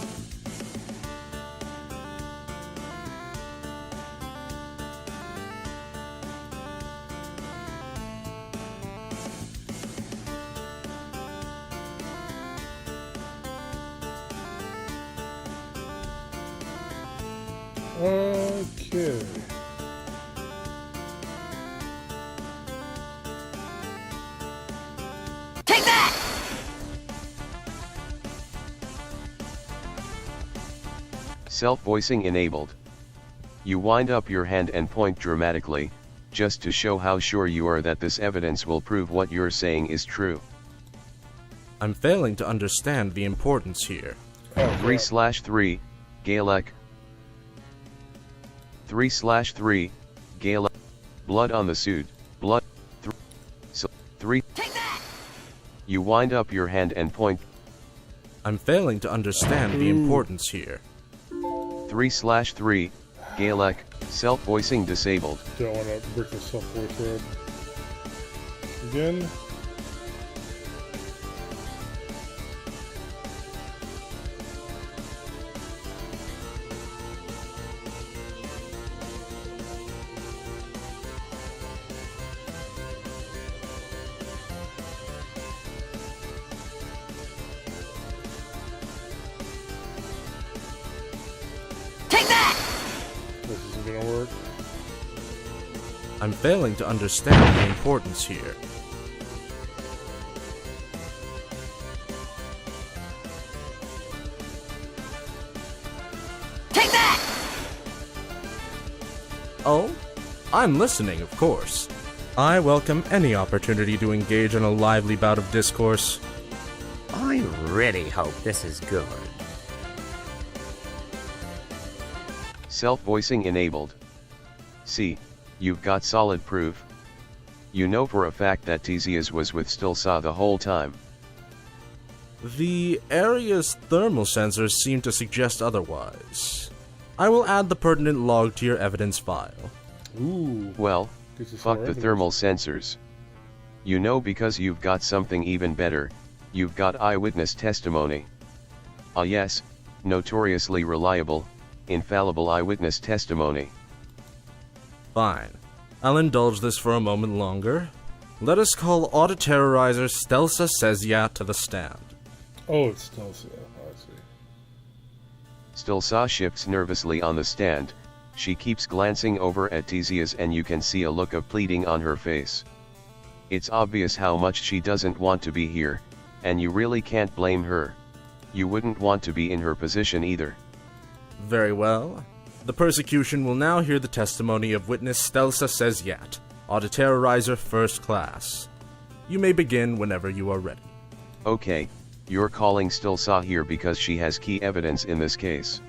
Okay. Take that! Self-voicing enabled. You wind up your hand and point dramatically, just to show how sure you are that this evidence will prove what you're saying is true. I'm failing to understand the importance here. 3/3, Galek. 3/3, Galek. Blood on the suit. Blood. 3. Take that! You wind up your hand and point. I'm failing to understand the importance here. 3/3, Galek. Self-voicing disabled. Don't want to break the self-voice road. Again. This isn't gonna work. I'm failing to understand the importance here. Oh, I'm listening, of course. I welcome any opportunity to engage in a lively bout of discourse. I really hope this is good. Self-voicing enabled. See, you've got solid proof. You know for a fact that Theseus was with Stilsa the whole time. The area's thermal sensors seem to suggest otherwise. I will add the pertinent log to your evidence file. Ooh. Well, This is fuck more the evidence. thermal sensors. You know because you've got something even better, you've got eyewitness testimony. Ah yes, notoriously reliable, infallible eyewitness testimony. Fine. I'll indulge this for a moment longer. Let us call auto-terrorizer Stelsa Sezia to the stand. Oh, it's still so. I see. Stilsa shifts nervously on the stand. She keeps glancing over at Theseus and you can see a look of pleading on her face. It's obvious how much she doesn't want to be here, and you really can't blame her. You wouldn't want to be in her position either. Very well. The persecution will now hear the testimony of witness Stelsa Seziat, auto-terrorizer first class. You may begin whenever you are ready. Okay, you're calling Stilsa here because she has key evidence in this case.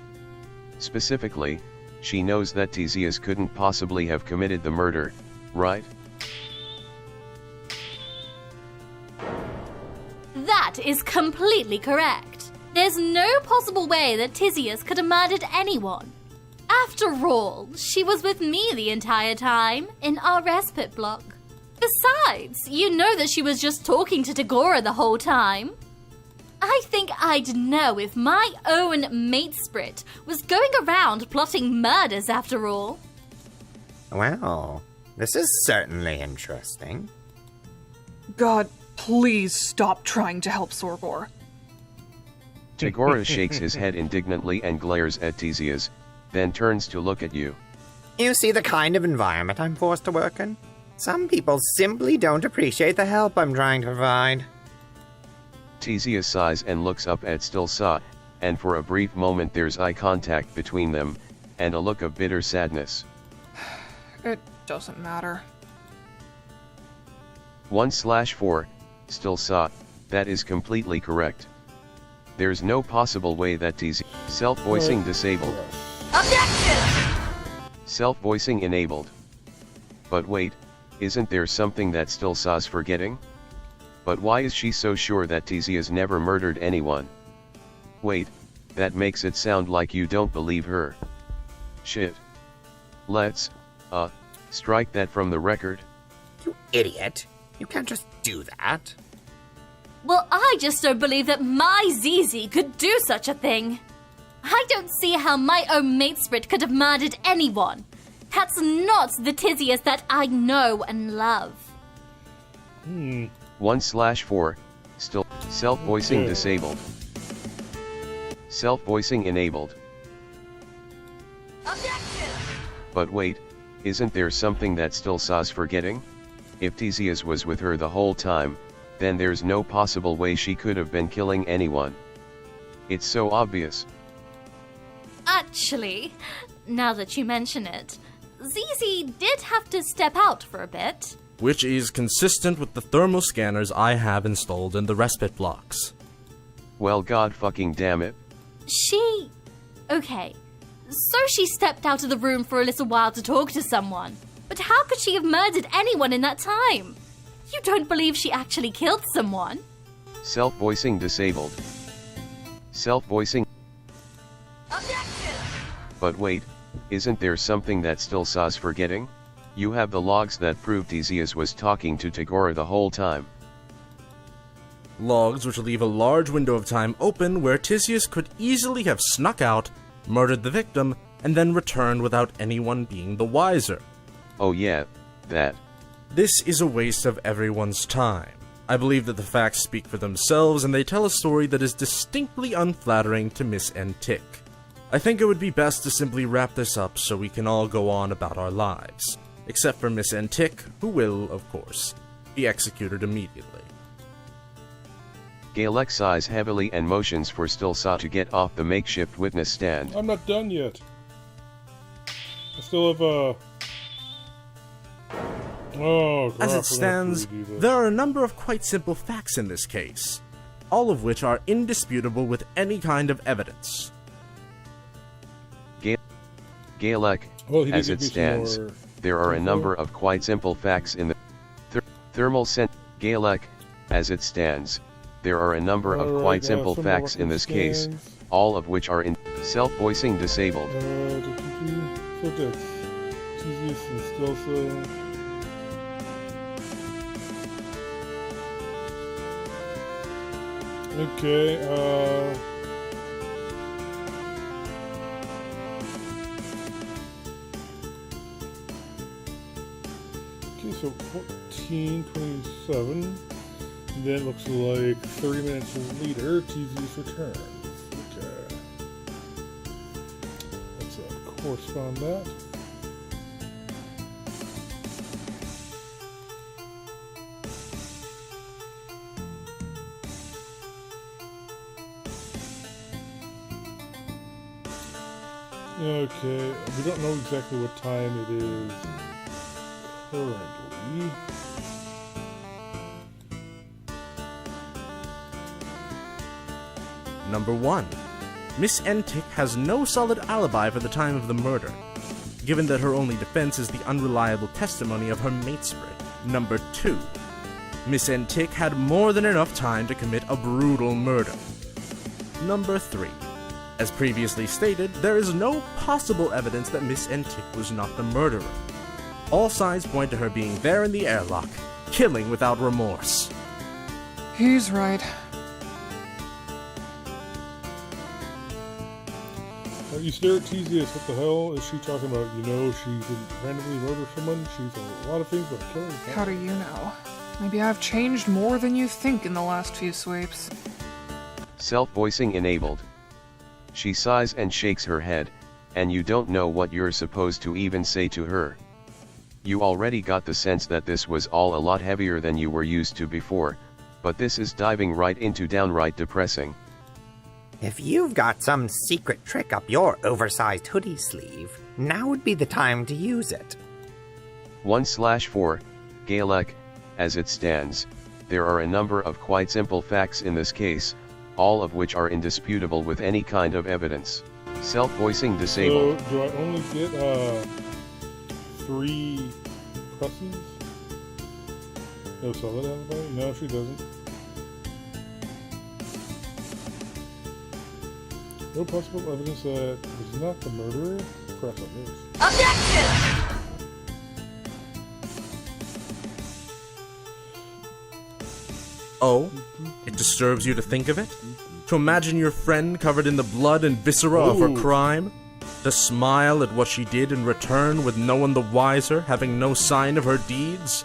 Specifically, she knows that Theseus couldn't possibly have committed the murder, right? That is completely correct. There's no possible way that Theseus could have murdered anyone. After all, she was with me the entire time, in our respite block. Besides, you know that she was just talking to Tagora the whole time. I think I'd know if my own matesprit was going around plotting murders after all. Well, this is certainly interesting. God, please stop trying to help Sorgor. Tagora shakes his head indignantly and glares at Theseus, then turns to look at you. You see the kind of environment I'm forced to work in? Some people simply don't appreciate the help I'm trying to provide. Theseus sighs and looks up at Stilsa, and for a brief moment there's eye contact between them, and a look of bitter sadness. It doesn't matter. 1/4, Stilsa, that is completely correct. There's no possible way that Theseus... Self-voicing disabled. Self-voicing enabled. But wait, isn't there something that Stilsa's forgetting? But why is she so sure that Theseus never murdered anyone? Wait, that makes it sound like you don't believe her. Shit. Let's, strike that from the record. You idiot. You can't just do that. Well, I just don't believe that my Zizi could do such a thing. I don't see how my own matesprit could have murdered anyone. That's not the Theseus that I know and love. 1/4, still, self-voicing disabled. Self-voicing enabled. But wait, isn't there something that Stilsa's forgetting? If Theseus was with her the whole time, then there's no possible way she could have been killing anyone. It's so obvious. Actually, now that you mention it, Zizi did have to step out for a bit. Which is consistent with the thermal scanners I have installed in the respite blocks. Well, god fucking damn it. Okay, so she stepped out of the room for a little while to talk to someone. But how could she have murdered anyone in that time? You don't believe she actually killed someone? Self-voicing disabled. Self-voicing. But wait, isn't there something that Stilsa's forgetting? You have the logs that prove Theseus was talking to Tagora the whole time. Logs which leave a large window of time open where Theseus could easily have snuck out, murdered the victim, and then returned without anyone being the wiser. Oh yeah, that. This is a waste of everyone's time. I believe that the facts speak for themselves and they tell a story that is distinctly unflattering to Miss N. Tick. I think it would be best to simply wrap this up so we can all go on about our lives. Except for Miss Antic, who will, of course, be executed immediately. Galek sighs heavily and motions for Stilsa to get off the makeshift witness stand. I'm not done yet. I still have Oh, crap, As we're it stands, gonna have to redo this. there are a number of quite simple facts in this case, all of which are indisputable with any kind of evidence. Galek, Well, he did as give it me some stands, more there are a info. number of quite simple facts in the thermal scent. Galek, as it stands, there are a number of Alright, quite now simple some facts more in this case, stands. all of which are in self-voicing disabled. So that's Tedious and Stilsa. Okay, okay, so 14:27. Then it looks like 30 minutes later, Tedious returns. Okay. Let's correspond that. Okay, we don't know exactly what time it is currently. Number 1. Miss Antic has no solid alibi for the time of the murder, given that her only defense is the unreliable testimony of her matespring. Number 2. Miss Antic had more than enough time to commit a brutal murder. Number 3. As previously stated, there is no possible evidence that Miss Antic was not the murderer. All signs point to her being there in the airlock, killing without remorse. He's right. You stare at Tedious, what the hell is she talking about? You know, she didn't randomly murder someone. She's a lot of things, but a killer is not. How do you know? Maybe I've changed more than you think in the last few sweeps. Self-voicing enabled. She sighs and shakes her head, and you don't know what you're supposed to even say to her. You already got the sense that this was all a lot heavier than you were used to before, but this is diving right into downright depressing. If you've got some secret trick up your oversized hoodie sleeve, now would be the time to use it. 1/4, Galek, as it stands, there are a number of quite simple facts in this case, all of which are indisputable with any kind of evidence. Self-voicing disabled. So, do I only get 3 presses? No solid alibi? No, she doesn't. No possible evidence that was not the murderer? Press on this. Objection! Oh, it disturbs you to think of it? To imagine your friend covered in the blood and viscera of her Ooh. crime? To smile at what she did in return with no one the wiser, having no sign of her deeds?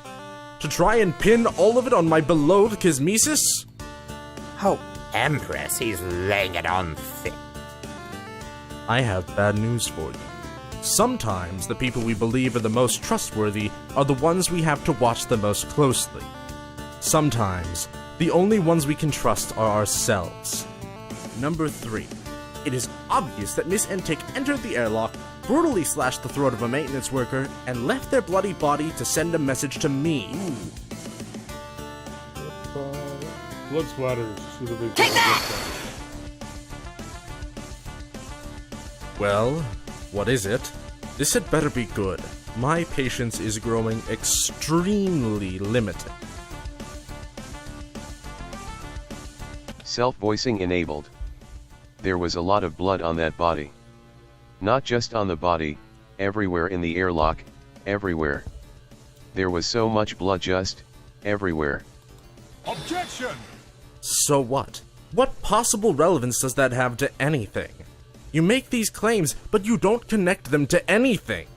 To try and pin all of it on my beloved Kismesis? Oh, Empress, he's laying it on thick. I have bad news for you. Sometimes the people we believe are the most trustworthy are the ones we have to watch the most closely. Sometimes, the only ones we can trust are ourselves. Number 3. It is obvious that Miss Antic entered the airlock, brutally slashed the throat of a maintenance worker, and left their bloody body to send a message to me. Blood splatters should have been. Take that! Well, what is it? This had better be good. My patience is growing extremely limited. Self-voicing enabled. There was a lot of blood on that body. Not just on the body, everywhere in the airlock, everywhere. There was so much blood just everywhere. Objection! So what? What possible relevance does that have to anything? You make these claims, but you don't connect them to anything.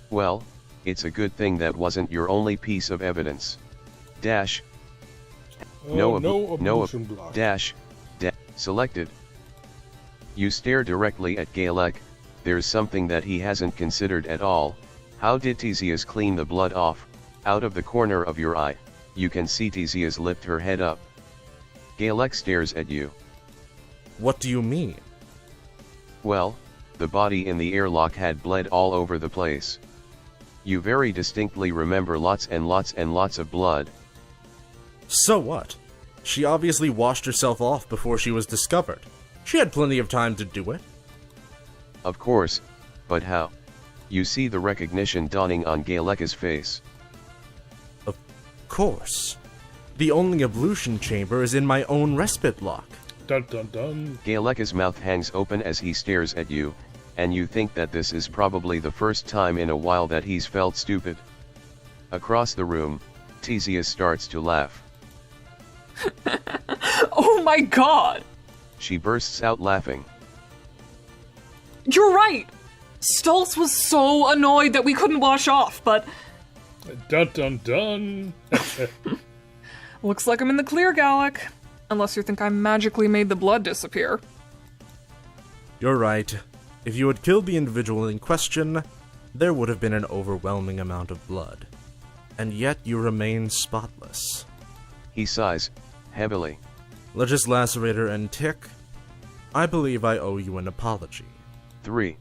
Well, it's a good thing that wasn't your only piece of evidence. Dash. No ablution block. Dash. Selected. You stare directly at Galek. There's something that he hasn't considered at all. How did Theseus clean the blood off? Out of the corner of your eye, you can see Theseus lift her head up. Galek stares at you. What do you mean? Well, the body in the airlock had bled all over the place. You very distinctly remember lots and lots and lots of blood. So what? She obviously washed herself off before she was discovered. She had plenty of time to do it. Of course, but how? You see the recognition dawning on Galeka's face. Of course. The only ablution chamber is in my own respite block. Dun dun dun. Galeka's mouth hangs open as he stares at you, and you think that this is probably the first time in a while that he's felt stupid. Across the room, Theseus starts to laugh. Oh my god! She bursts out laughing. You're right! Stultz was so annoyed that we couldn't wash off, but Dun dun dun. looks like I'm in the clear, Galek. Unless you think I magically made the blood disappear. You're right. If you had killed the individual in question, there would have been an overwhelming amount of blood. And yet you remain spotless. He sighs, heavily. Legis Lacerator and Tick, I believe I owe you an apology. 3.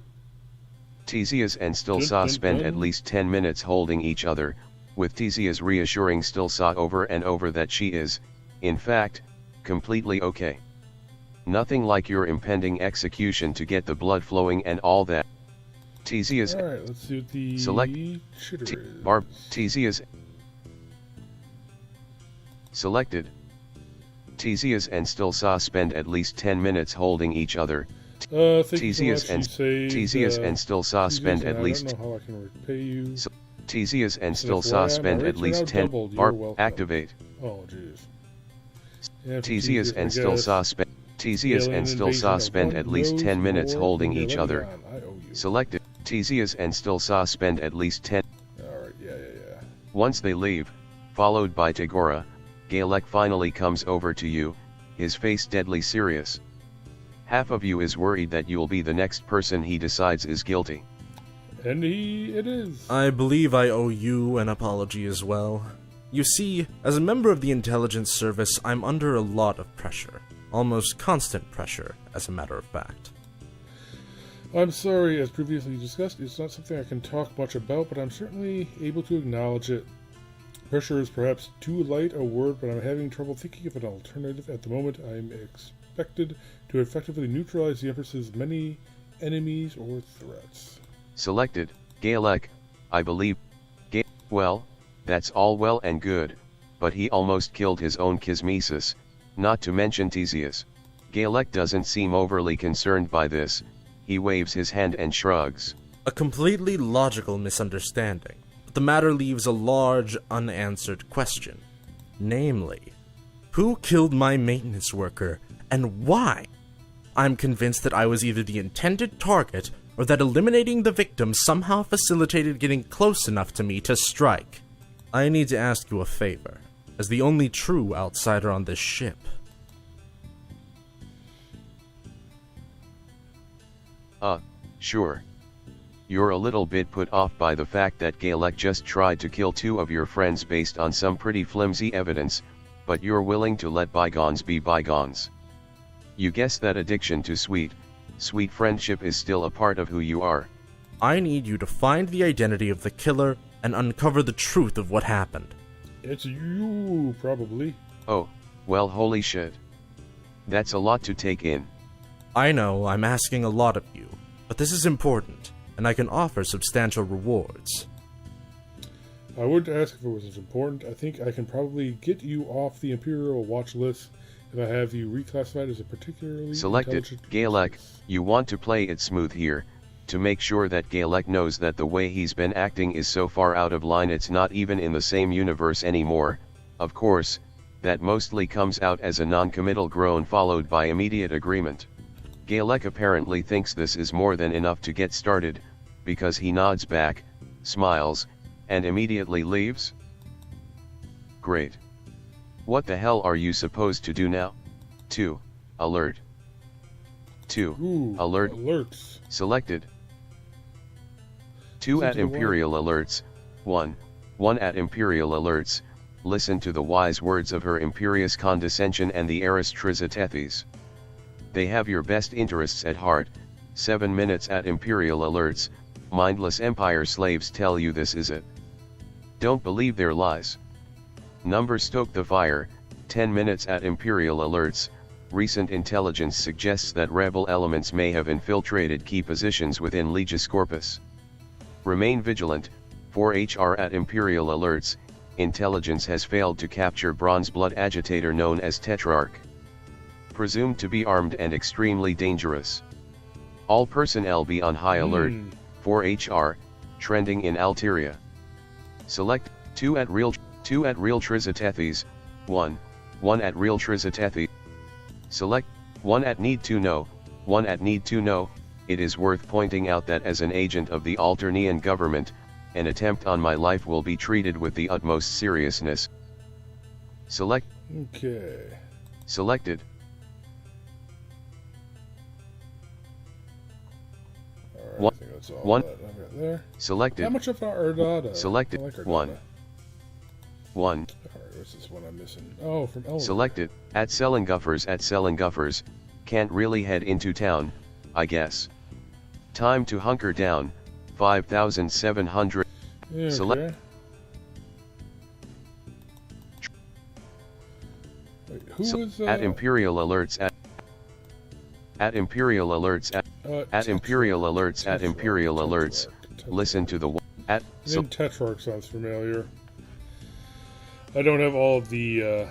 Theseus and Stilsaw spend at least 10 minutes holding each other, with Theseus reassuring Stilsaw over and over that she is, in fact, completely okay. Nothing like your impending execution to get the blood flowing and all that. Theseus. Alright, let's see what the Select shitter is. Barb. Theseus. Selected. Theseus and Stilsaw spend at least 10 minutes holding each other. Thank Theseus you so much. Theseus and Stilsaw spend at least. I don't know how I can repay you. Theseus and So Stilsaw FYI, spend my at rates are least now 10. doubled. You're Barb. welcome. Activate. Oh, jeez. Yeah, Theseus and I guess. Stilsaw spend. Theseus Alien and invasion Stilsaw of spend one at least knows 10 minutes more holding than each the other. Leviathan. I owe you. Selected. Theseus and Stilsaw spend at least 10. Alright, yeah. Once they leave, followed by Tagora, Galek finally comes over to you, his face deadly serious. Half of you is worried that you'll be the next person he decides is guilty. And it is. I believe I owe you an apology as well. You see, as a member of the intelligence service, I'm under a lot of pressure. Almost constant pressure, as a matter of fact. I'm sorry, as previously discussed, it's not something I can talk much about, but I'm certainly able to acknowledge it. Pressure is perhaps too light a word, but I'm having trouble thinking of an alternative at the moment. I'm expected to effectively neutralize the Empress's many enemies or threats. Selected, Galek, I believe. Well, that's all well and good, but he almost killed his own Kismesis, not to mention Theseus. Galek doesn't seem overly concerned by this. He waves his hand and shrugs. A completely logical misunderstanding, but the matter leaves a large, unanswered question. Namely, who killed my maintenance worker, and why? I'm convinced that I was either the intended target, or that eliminating the victim somehow facilitated getting close enough to me to strike. I need to ask you a favor, as the only true outsider on this ship. Sure. You're a little bit put off by the fact that Galek just tried to kill 2 of your friends based on some pretty flimsy evidence, but you're willing to let bygones be bygones. You guess that addiction to sweet friendship is still a part of who you are. I need you to find the identity of the killer and uncover the truth of what happened. It's you, probably. Oh, well, holy shit. That's a lot to take in. I know I'm asking a lot of you, but this is important, and I can offer substantial rewards. I would ask if it was as important. I think I can probably get you off the Imperial watch list if I have you reclassified as a particularly Selected, intelligent Galek, species. you want to play it smooth here, to make sure that Galek knows that the way he's been acting is so far out of line it's not even in the same universe anymore. Of course, that mostly comes out as a non-committal groan followed by immediate agreement. Galek apparently thinks this is more than enough to get started, because he nods back, smiles, and immediately leaves? Great. What the hell are you supposed to do now? 2. Alert. 2. Ooh, Alert. alerts. Selected. 2 Listen at to the one. Imperial Alerts. 1. 1 at Imperial Alerts. Listen to the wise words of Her Imperious Condescension and the heiress Trizatethys. They have your best interests at heart. 7 minutes at Imperial Alerts. Mindless Empire slaves tell you this is it. Don't believe their lies. Number stoke the fire. 10 minutes at Imperial Alerts. Recent intelligence suggests that rebel elements may have infiltrated key positions within Legis Corpus. Remain vigilant. 4 HR at Imperial Alerts. Intelligence has failed to capture Bronze Blood agitator known as Tetrarch. Presumed to be armed and extremely dangerous. All personnel be on high alert. 4 HR, trending in Alteria. Select 2 at Real Trizatethys. 1 at Real Trizatethys. Select 1 at Need to Know. 1 at Need to Know. It is worth pointing out that as an agent of the Alternian government, an attempt on my life will be treated with the utmost seriousness. Select. Okay. Selected. Alright, One- I think that's all one- that I've got there. Selected. How much of our data? Selected. I like our 1. data. 1. Alright, what's this one I'm missing? Oh, from Elder. Selected. At Selling-Guffers. Can't really head into town, I guess. Time to hunker down. 5,700. Yeah, Select- okay. Wait, who was At Imperial Alerts at Imperial Alerts at Imperial Alerts at Imperial Alerts. Listen to the at The name Tetrarch sounds familiar. I don't have all of the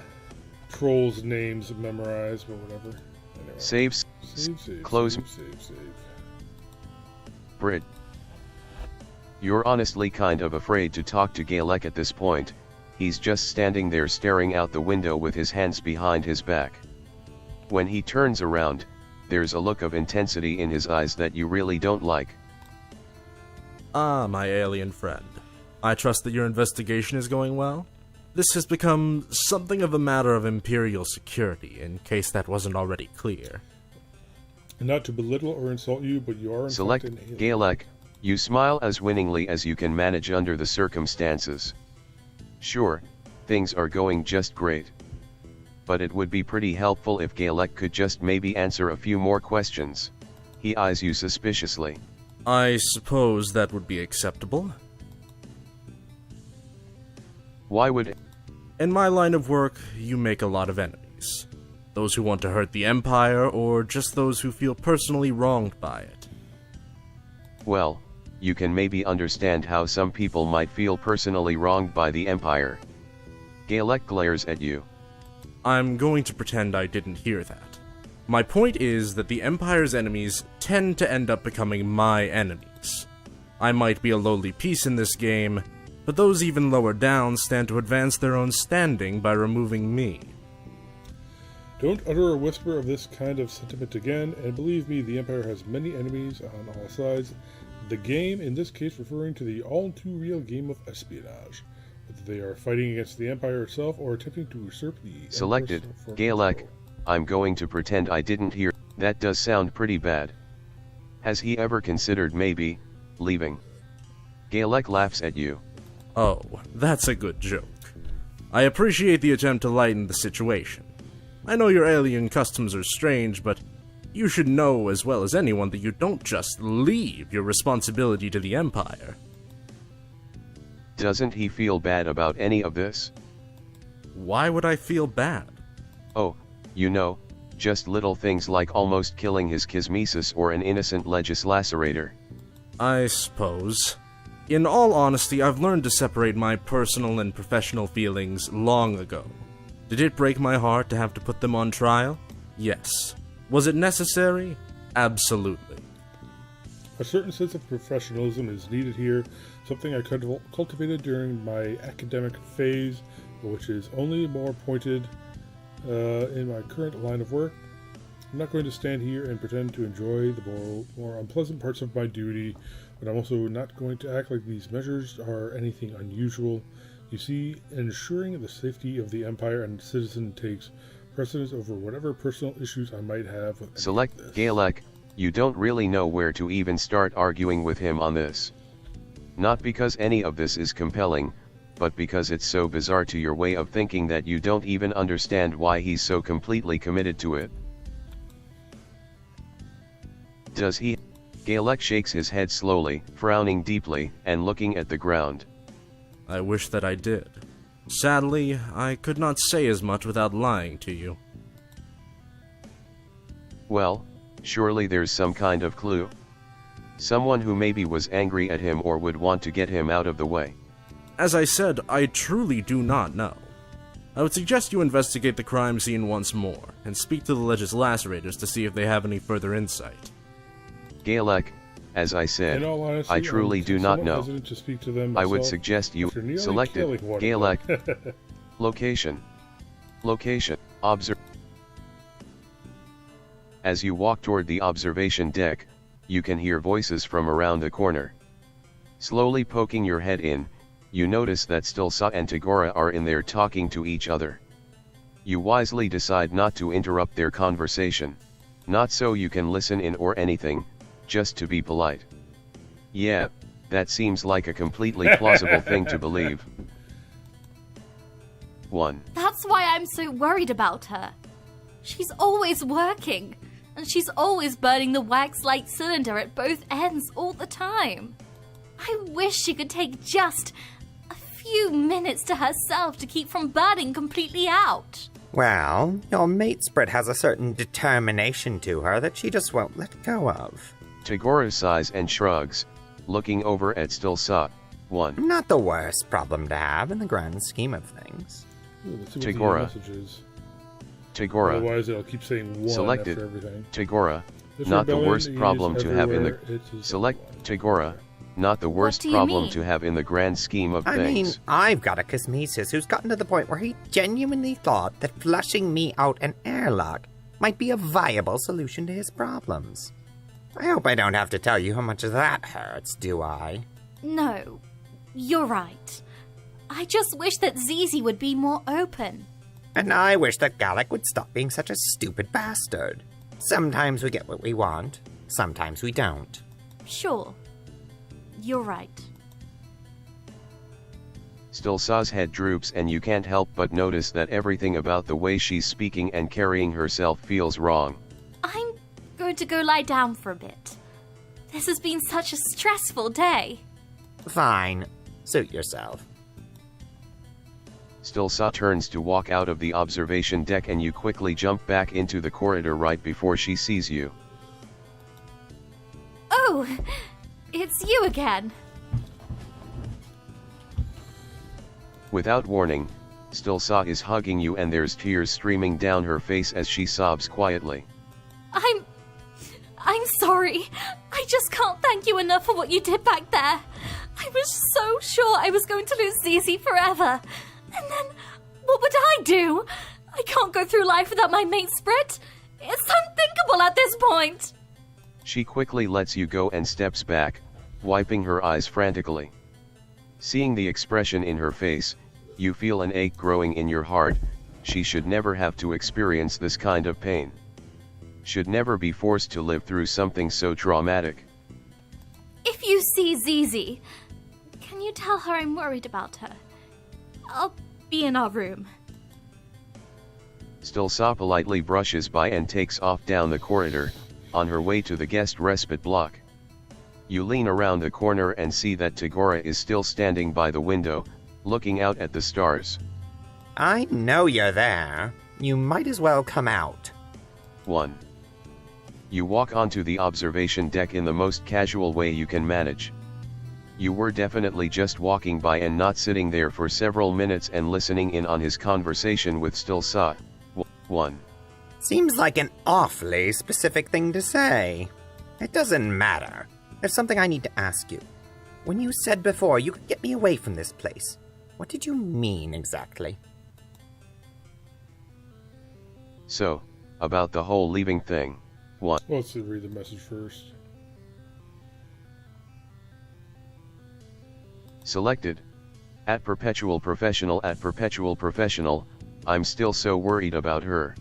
trolls' names memorized, but whatever. Anyway. saves Save, close. Save. Brit. You're honestly kind of afraid to talk to Galek at this point. He's just standing there staring out the window with his hands behind his back. When he turns around, there's a look of intensity in his eyes that you really don't like. Ah, my alien friend. I trust that your investigation is going well? This has become something of a matter of Imperial security, in case that wasn't already clear. Not to belittle or insult you, but you are in Select fact an alien. Galek. You smile as winningly as you can manage under the circumstances. Sure, things are going just great. But it would be pretty helpful if Galek could just maybe answer a few more questions. He eyes you suspiciously. I suppose that would be acceptable. Why would... In my line of work, you make a lot of enemies. Those who want to hurt the Empire, or just those who feel personally wronged by it. Well, you can maybe understand how some people might feel personally wronged by the Empire. Galek glares at you. I'm going to pretend I didn't hear that. My point is that the Empire's enemies tend to end up becoming my enemies. I might be a lowly piece in this game, but those even lower down stand to advance their own standing by removing me. Don't utter a whisper of this kind of sentiment again, and believe me, the Empire has many enemies on all sides. The game, in this case, referring to the all-too-real game of espionage. Whether they are fighting against the Empire itself or attempting to usurp the Selected. Emperor's for Galek. control. I'm going to pretend I didn't hear. That does sound pretty bad. Has he ever considered maybe leaving? Galek laughs at you. Oh, that's a good joke. I appreciate the attempt to lighten the situation. I know your alien customs are strange, but you should know as well as anyone that you don't just leave your responsibility to the Empire. Doesn't he feel bad about any of this? Why would I feel bad? Oh, you know, just little things like almost killing his Kismesis or an innocent legislacerator. I suppose. In all honesty, I've learned to separate my personal and professional feelings long ago. Did it break my heart to have to put them on trial? Yes. Was it necessary? Absolutely. A certain sense of professionalism is needed here, something I cultivated during my academic phase, but which is only more pointed in my current line of work. I'm not going to stand here and pretend to enjoy the more unpleasant parts of my duty, but I'm also not going to act like these measures are anything unusual. You see, ensuring the safety of the Empire and citizen takes precedence over whatever personal issues I might have with any Select of this. Galek. You don't really know where to even start arguing with him on this. Not because any of this is compelling, but because it's so bizarre to your way of thinking that you don't even understand why he's so completely committed to it. Does he? Galek shakes his head slowly, frowning deeply, and looking at the ground. I wish that I did. Sadly, I could not say as much without lying to you. Well, surely there's some kind of clue. Someone who maybe was angry at him or would want to get him out of the way. As I said, I truly do not know. I would suggest you investigate the crime scene once more, and speak to the Legis Lacerators to see if they have any further insight. Galek, as I said, In all honesty, I truly do not somewhat know. hesitant to speak to them I would myself suggest you after nearly selected killing one of Galek. them. Location. Observe. As you walk toward the observation deck, you can hear voices from around the corner. Slowly poking your head in, you notice that Stilsa and Tagora are in there talking to each other. You wisely decide not to interrupt their conversation. Not so you can listen in or anything, just to be polite. Yeah, that seems like a completely plausible thing to believe. 1. That's why I'm so worried about her. She's always working, and she's always burning the wax light cylinder at both ends all the time. I wish she could take just a few minutes to herself to keep from burning completely out. Well, your mate spread has a certain determination to her that she just won't let go of. Tagora sighs and shrugs, looking over at Stilsa. 1. Not the worst problem to have in the grand scheme of things. Ooh, let's see what the Tagora. message is. Tagora. Otherwise, it'll keep saying one Selected. after everything. Tagora. This Not the rebellion worst is problem to have in the... everywhere. It is Select one. Tagora. Not the worst do you problem mean? to have in the grand scheme of I mean, things. I've got a cosmesis who's gotten to the point where he genuinely thought that flushing me out an airlock might be a viable solution to his problems. I hope I don't have to tell you how much that hurts, do I? No, you're right. I just wish that Zizi would be more open. And I wish that Galek would stop being such a stupid bastard. Sometimes we get what we want, sometimes we don't. Sure, you're right. Stilsa's head droops and you can't help but notice that everything about the way she's speaking and carrying herself feels wrong. I'm going to go lie down for a bit. This has been such a stressful day. Fine, suit yourself. Stilsa turns to walk out of the observation deck and you quickly jump back into the corridor right before she sees you. Oh, it's you again. Without warning, Stilsa is hugging you and there's tears streaming down her face as she sobs quietly. I'm sorry. I just can't thank you enough for what you did back there. I was so sure I was going to lose Zizi forever. And then, what would I do? I can't go through life without my mate Sprit. It's unthinkable at this point. She quickly lets you go and steps back, wiping her eyes frantically. Seeing the expression in her face, you feel an ache growing in your heart. She should never have to experience this kind of pain. Should never be forced to live through something so traumatic. If you see Zizi, can you tell her I'm worried about her? I'll be in our room. Stilsa politely brushes by and takes off down the corridor, on her way to the guest respite block. You lean around the corner and see that Tagora is still standing by the window, looking out at the stars. I know you're there. You might as well come out. 1. You walk onto the observation deck in the most casual way you can manage. You were definitely just walking by and not sitting there for several minutes and listening in on his conversation with Stilsa. 1. Seems like an awfully specific thing to say. It doesn't matter. There's something I need to ask you. When you said before you could get me away from this place, what did you mean exactly? So, about the whole leaving thing. 1. Well, let's read the message first. Selected. At Perpetual Professional, I'm still so worried about her.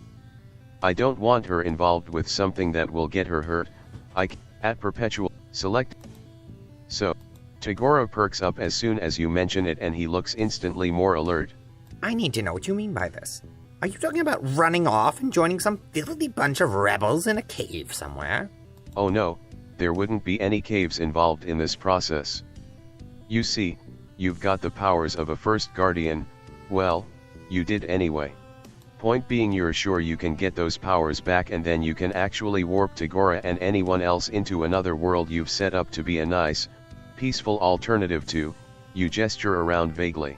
I don't want her involved with something that will get her hurt, At perpetual, select. So, Tagora perks up as soon as you mention it and he looks instantly more alert. I need to know what you mean by this. Are you talking about running off and joining some filthy bunch of rebels in a cave somewhere? Oh no, there wouldn't be any caves involved in this process. You see, you've got the powers of a first guardian, well, you did anyway. Point being you're sure you can get those powers back and then you can actually warp Tagora and anyone else into another world you've set up to be a nice, peaceful alternative to, you gesture around vaguely.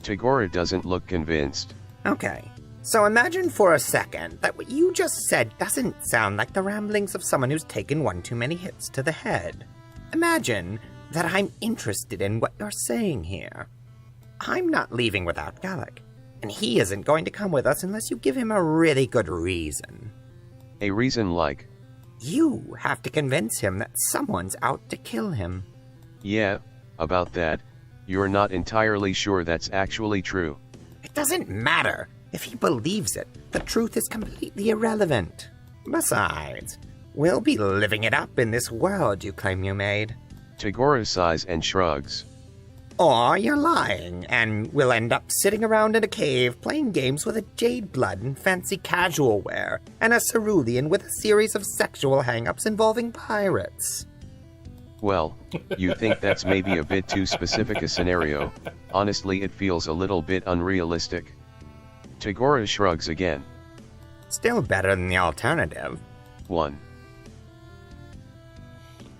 Tagora doesn't look convinced. Okay, so imagine for a second that what you just said doesn't sound like the ramblings of someone who's taken one too many hits to the head. Imagine that I'm interested in what you're saying here. I'm not leaving without Gallic, and he isn't going to come with us unless you give him a really good reason. A reason like? You have to convince him that someone's out to kill him. Yeah, about that, you're not entirely sure that's actually true. It doesn't matter. If he believes it, the truth is completely irrelevant. Besides, we'll be living it up in this world you claim you made. Tagora sighs and shrugs. Or you're lying, and we'll end up sitting around in a cave playing games with a jade blood and fancy casual wear, and a cerulean with a series of sexual hang-ups involving pirates. Well, you think that's maybe a bit too specific a scenario. Honestly, it feels a little bit unrealistic. Tagora shrugs again. Still better than the alternative. 1.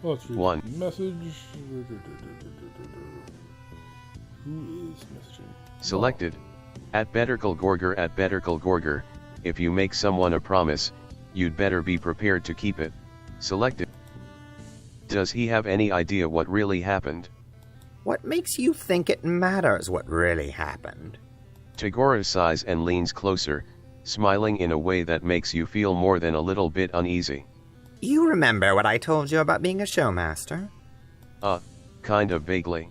Let's read One. the message. Who is messaging? Selected. At Betterkle Gorger, if you make someone a promise, you'd better be prepared to keep it. Selected. Does he have any idea what really happened? What makes you think it matters what really happened? Tagora sighs and leans closer, smiling in a way that makes you feel more than a little bit uneasy. You remember what I told you about being a showmaster? Kind of vaguely.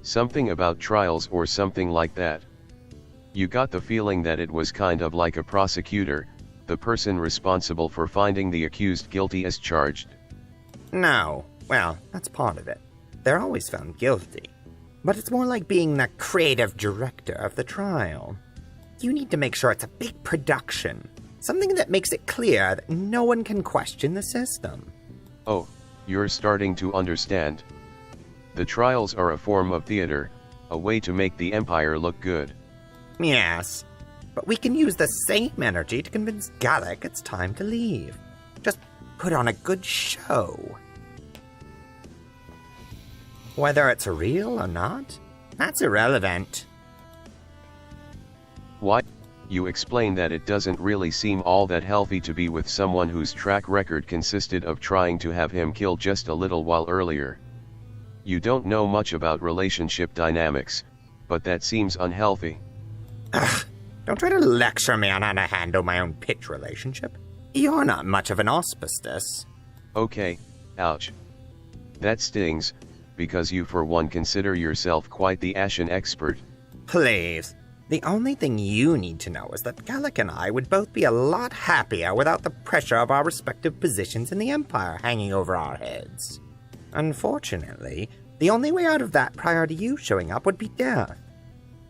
Something about trials or something like that. You got the feeling that it was kind of like a prosecutor, the person responsible for finding the accused guilty as charged. No. Well, that's part of it. They're always found guilty. But it's more like being the creative director of the trial. You need to make sure it's a big production. Something that makes it clear that no one can question the system. Oh, you're starting to understand. The trials are a form of theater, a way to make the Empire look good. Yes, but we can use the same energy to convince Gallic it's time to leave. Just put on a good show. Whether it's real or not, that's irrelevant. Why? You explain that it doesn't really seem all that healthy to be with someone whose track record consisted of trying to have him killed just a little while earlier. You don't know much about relationship dynamics, but that seems unhealthy. Ugh, don't try to lecture me on how to handle my own pitch relationship. You're not much of an auspicious. Okay, ouch. That stings, because you for one consider yourself quite the Ashen expert. Please. The only thing you need to know is that Gallic and I would both be a lot happier without the pressure of our respective positions in the Empire hanging over our heads. Unfortunately, the only way out of that prior to you showing up would be death.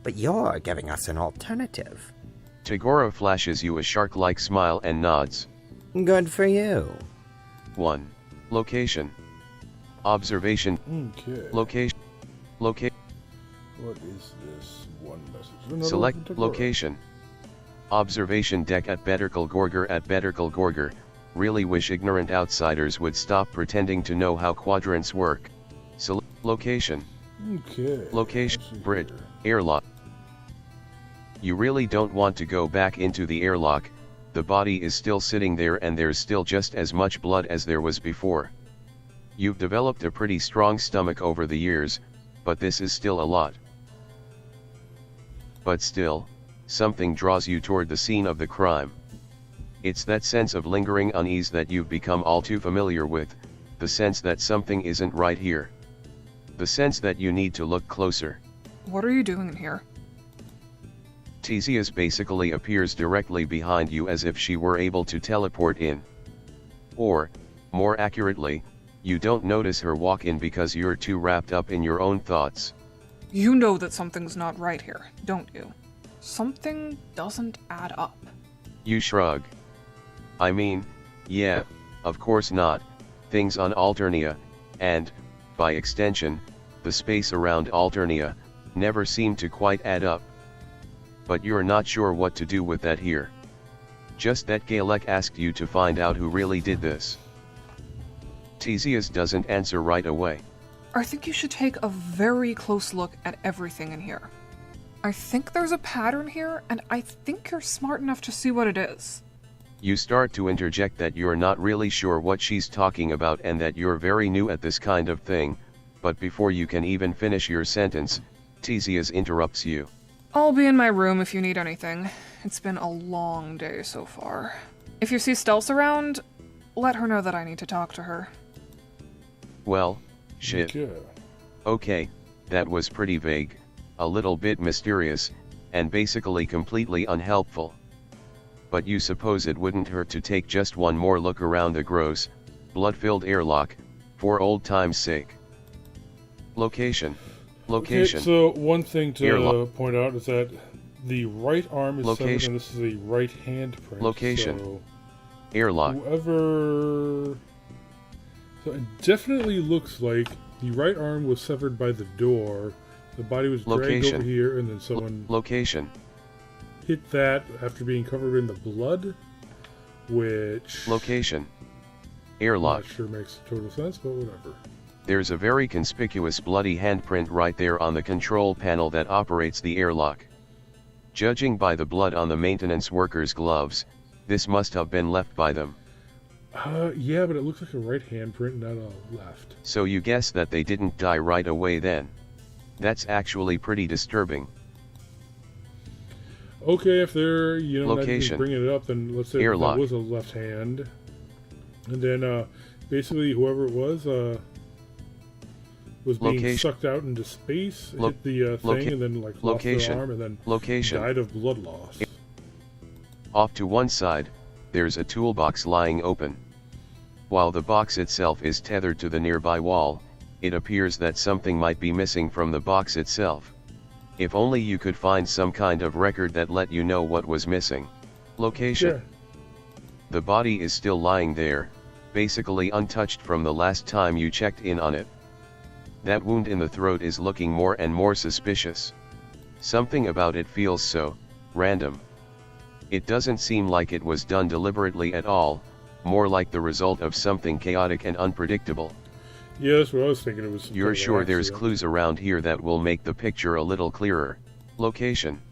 But you're giving us an alternative. Tagora flashes you a shark-like smile and nods. Good for you. 1. Location. Observation. Okay. Location. What is this one message? Another Select from Tagora. location. Observation deck at Betterkle Gorger. Really wish ignorant outsiders would stop pretending to know how quadrants work. Select location. Okay. Location. let's see Bridge. here. Airlock. You really don't want to go back into the airlock. The body is still sitting there and there's still just as much blood as there was before. You've developed a pretty strong stomach over the years, but this is still a lot. But still, something draws you toward the scene of the crime. It's that sense of lingering unease that you've become all too familiar with, the sense that something isn't right here. The sense that you need to look closer. What are you doing in here? Theseus basically appears directly behind you as if she were able to teleport in. Or, More accurately, you don't notice her walk in because you're too wrapped up in your own thoughts. You know that something's not right here, don't you? Something doesn't add up. You shrug. I mean, yeah, of course not. Things on Alternia, and, by extension, the space around Alternia, never seem to quite add up. But you're not sure what to do with that here. Just that Galek asked you to find out who really did this. Theseus doesn't answer right away. I think you should take a very close look at everything in here. I think there's a pattern here, and I think you're smart enough to see what it is. You start to interject that you're not really sure what she's talking about and that you're very new at this kind of thing, but before you can even finish your sentence, Theseus interrupts you. I'll be in my room if you need anything. It's been a long day so far. If you see Stealth around, let her know that I need to talk to her. Well, shit. Okay, that was pretty vague, a little bit mysterious, and basically completely unhelpful. But you suppose it wouldn't hurt to take just one more look around the gross, blood-filled airlock, for old time's sake. Location. Location. Okay, so one thing to Airlock. point out is that the right arm is Location. severed, and this is a right hand print. Location. So Airlock. whoever... So it definitely looks like the right arm was severed by the door, the body was dragged Location. over here, and then someone Location. hit that after being covered in the blood, which... Location. I'm Airlock. not sure makes total sense, but whatever. There's a very conspicuous bloody handprint right there on the control panel that operates the airlock. Judging by the blood on the maintenance workers' gloves, this must have been left by them. Yeah, but it looks like a right handprint, not a left. So you guess that they didn't die right away then. That's actually pretty disturbing. Okay, if they're, not Location. even bringing it up, then let's say Airlock. that was a left hand. And then, basically, whoever it was being Location. sucked out into space, Lo- hit the thing, and then, lost Location. their arm, and then Location. died of blood loss. Off to one side, there's a toolbox lying open. While the box itself is tethered to the nearby wall, it appears that something might be missing from the box itself. If only you could find some kind of record that let you know what was missing. Location. Yeah. The body is still lying there, basically untouched from the last time you checked in on it. That wound in the throat is looking more and more suspicious. Something about it feels so random. It doesn't seem like it was done deliberately at all, more like the result of something chaotic and unpredictable. Yeah, that's what I was thinking. It was. some You're kind of sure there's accident. clues around here that will make the picture a little clearer. Location.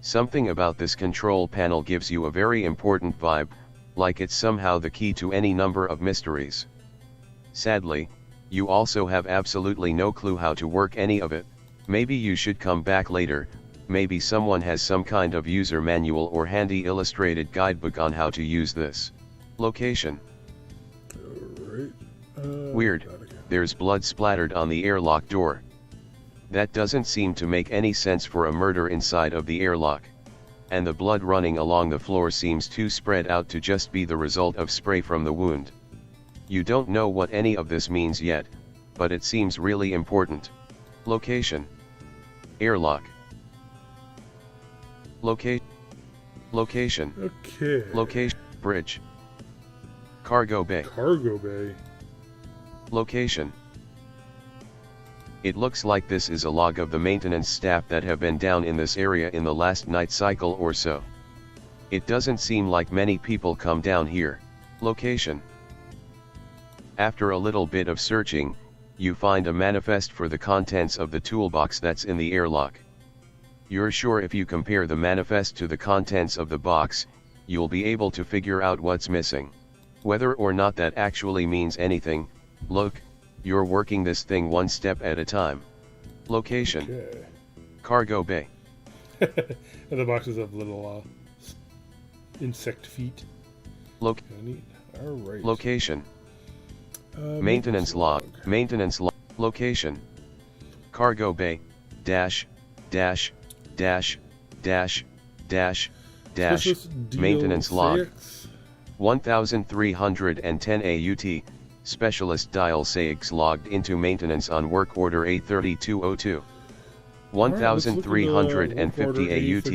Something about this control panel gives you a very important vibe, like it's somehow the key to any number of mysteries. Sadly, you also have absolutely no clue how to work any of it. Maybe you should come back later, maybe someone has some kind of user manual or handy illustrated guidebook on how to use this. Location. Alright. Weird, there's blood splattered on the airlock door. That doesn't seem to make any sense for a murder inside of the airlock. And the blood running along the floor seems too spread out to just be the result of spray from the wound. You don't know what any of this means yet, but it seems really important. Location. Airlock. Location. Okay. Location. Bridge. Cargo bay. Cargo bay. Location. It looks like this is a log of the maintenance staff that have been down in this area in the last night cycle or so. It doesn't seem like many people come down here. Location. After a little bit of searching, you find a manifest for the contents of the toolbox that's in the airlock. You're sure if you compare the manifest to the contents of the box, you'll be able to figure out what's missing. Whether or not that actually means anything, look, you're working this thing one step at a time. Location. Okay. Cargo bay. And the boxes have little insect feet. Loc- Kinda neat. Alright. Location. Maintenance log. Maintenance log. Location. Cargo bay. Dash. Dash. Dash. Dash. Dash. Dash. Specialist deal Maintenance log. 6. 1310 AUT, Specialist Dial SAIGS logged into maintenance on work order A3202. 1350 AUT,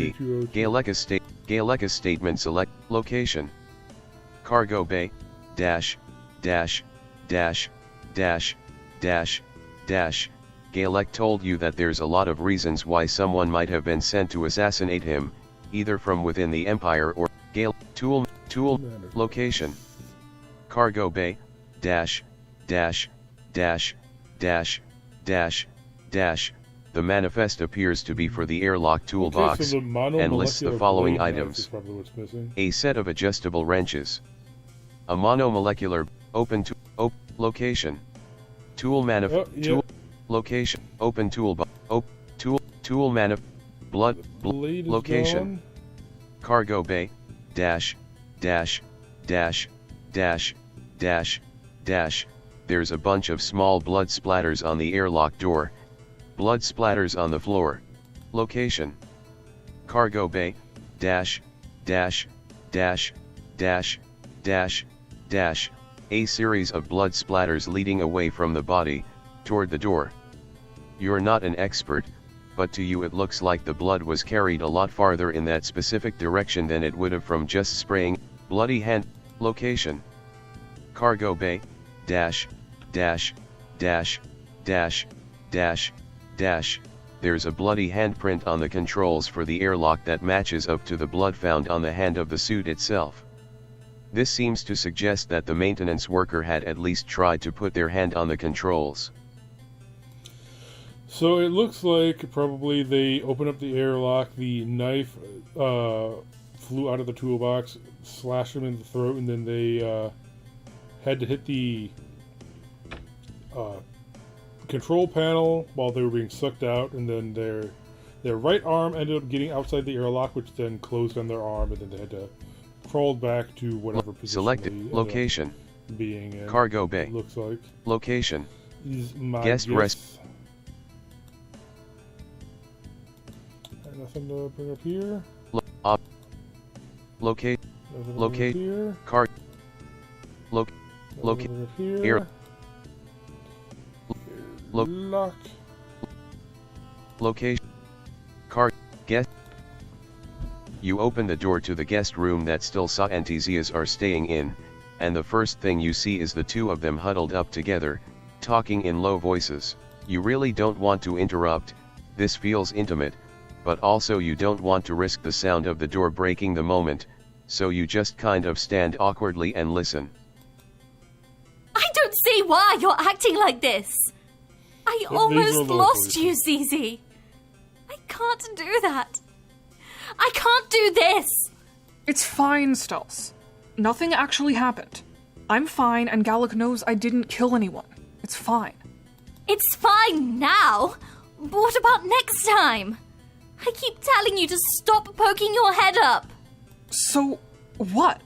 Galeka statement select, location. Cargo bay, dash, dash, dash, dash, dash, dash. Galek told you that there's a lot of reasons why someone might have been sent to assassinate him, either from within the Empire or tool, location. Cargo bay, dash, dash, dash, dash, dash, dash. The manifest appears to be for the airlock toolbox, Okay, so the and lists the following monomolecular blade items. is probably what's missing. A set of adjustable wrenches. A monomolecular, open to, location. Tool tool, location, open toolbox, tool blood, Blade is location. gone. Cargo bay, dash, dash, dash, dash, dash, dash. There's a bunch of small blood splatters on the airlock door. Blood splatters on the floor. Location. Cargo bay, dash, dash, dash, dash, dash, dash. A series of blood splatters leading away from the body, toward the door. You're not an expert, but to you it looks like the blood was carried a lot farther in that specific direction than it would have from just spraying. Bloody hand. Location. Cargo bay, dash, dash, dash, dash, dash, dash. There's a bloody handprint on the controls for the airlock that matches up to the blood found on the hand of the suit itself. This seems to suggest that the maintenance worker had at least tried to put their hand on the controls. So it looks like probably they opened up the airlock, the knife flew out of the toolbox, slashed him in the throat, and then they had to hit the control panel while they were being sucked out, and then their right arm ended up getting outside the airlock, which then closed on their arm, and then they had to crawl back to whatever position Selected. they ended Location. up being in. Cargo bay. It looks like. Location. Is my Guest guess. rest. Nothing to bring up here. Locate. Nothing to Locate. bring up here. Car. Loc. Nothing to Locate. bring up here. Air. Lock. Location. Car. Guest. You open the door to the guest room that Stilsa and Theseus are staying in, and the first thing you see is the two of them huddled up together, talking in low voices. You really don't want to interrupt, this feels intimate, but also you don't want to risk the sound of the door breaking the moment, so you just kind of stand awkwardly and listen. I don't see why you're acting like this. I These are almost low lost voices. you, Zizi. I can't do that. I can't do this. It's fine, Stels. Nothing actually happened. I'm fine, and Gallic knows I didn't kill anyone. It's fine. It's fine now. But what about next time? I keep telling you to stop poking your head up. So, what?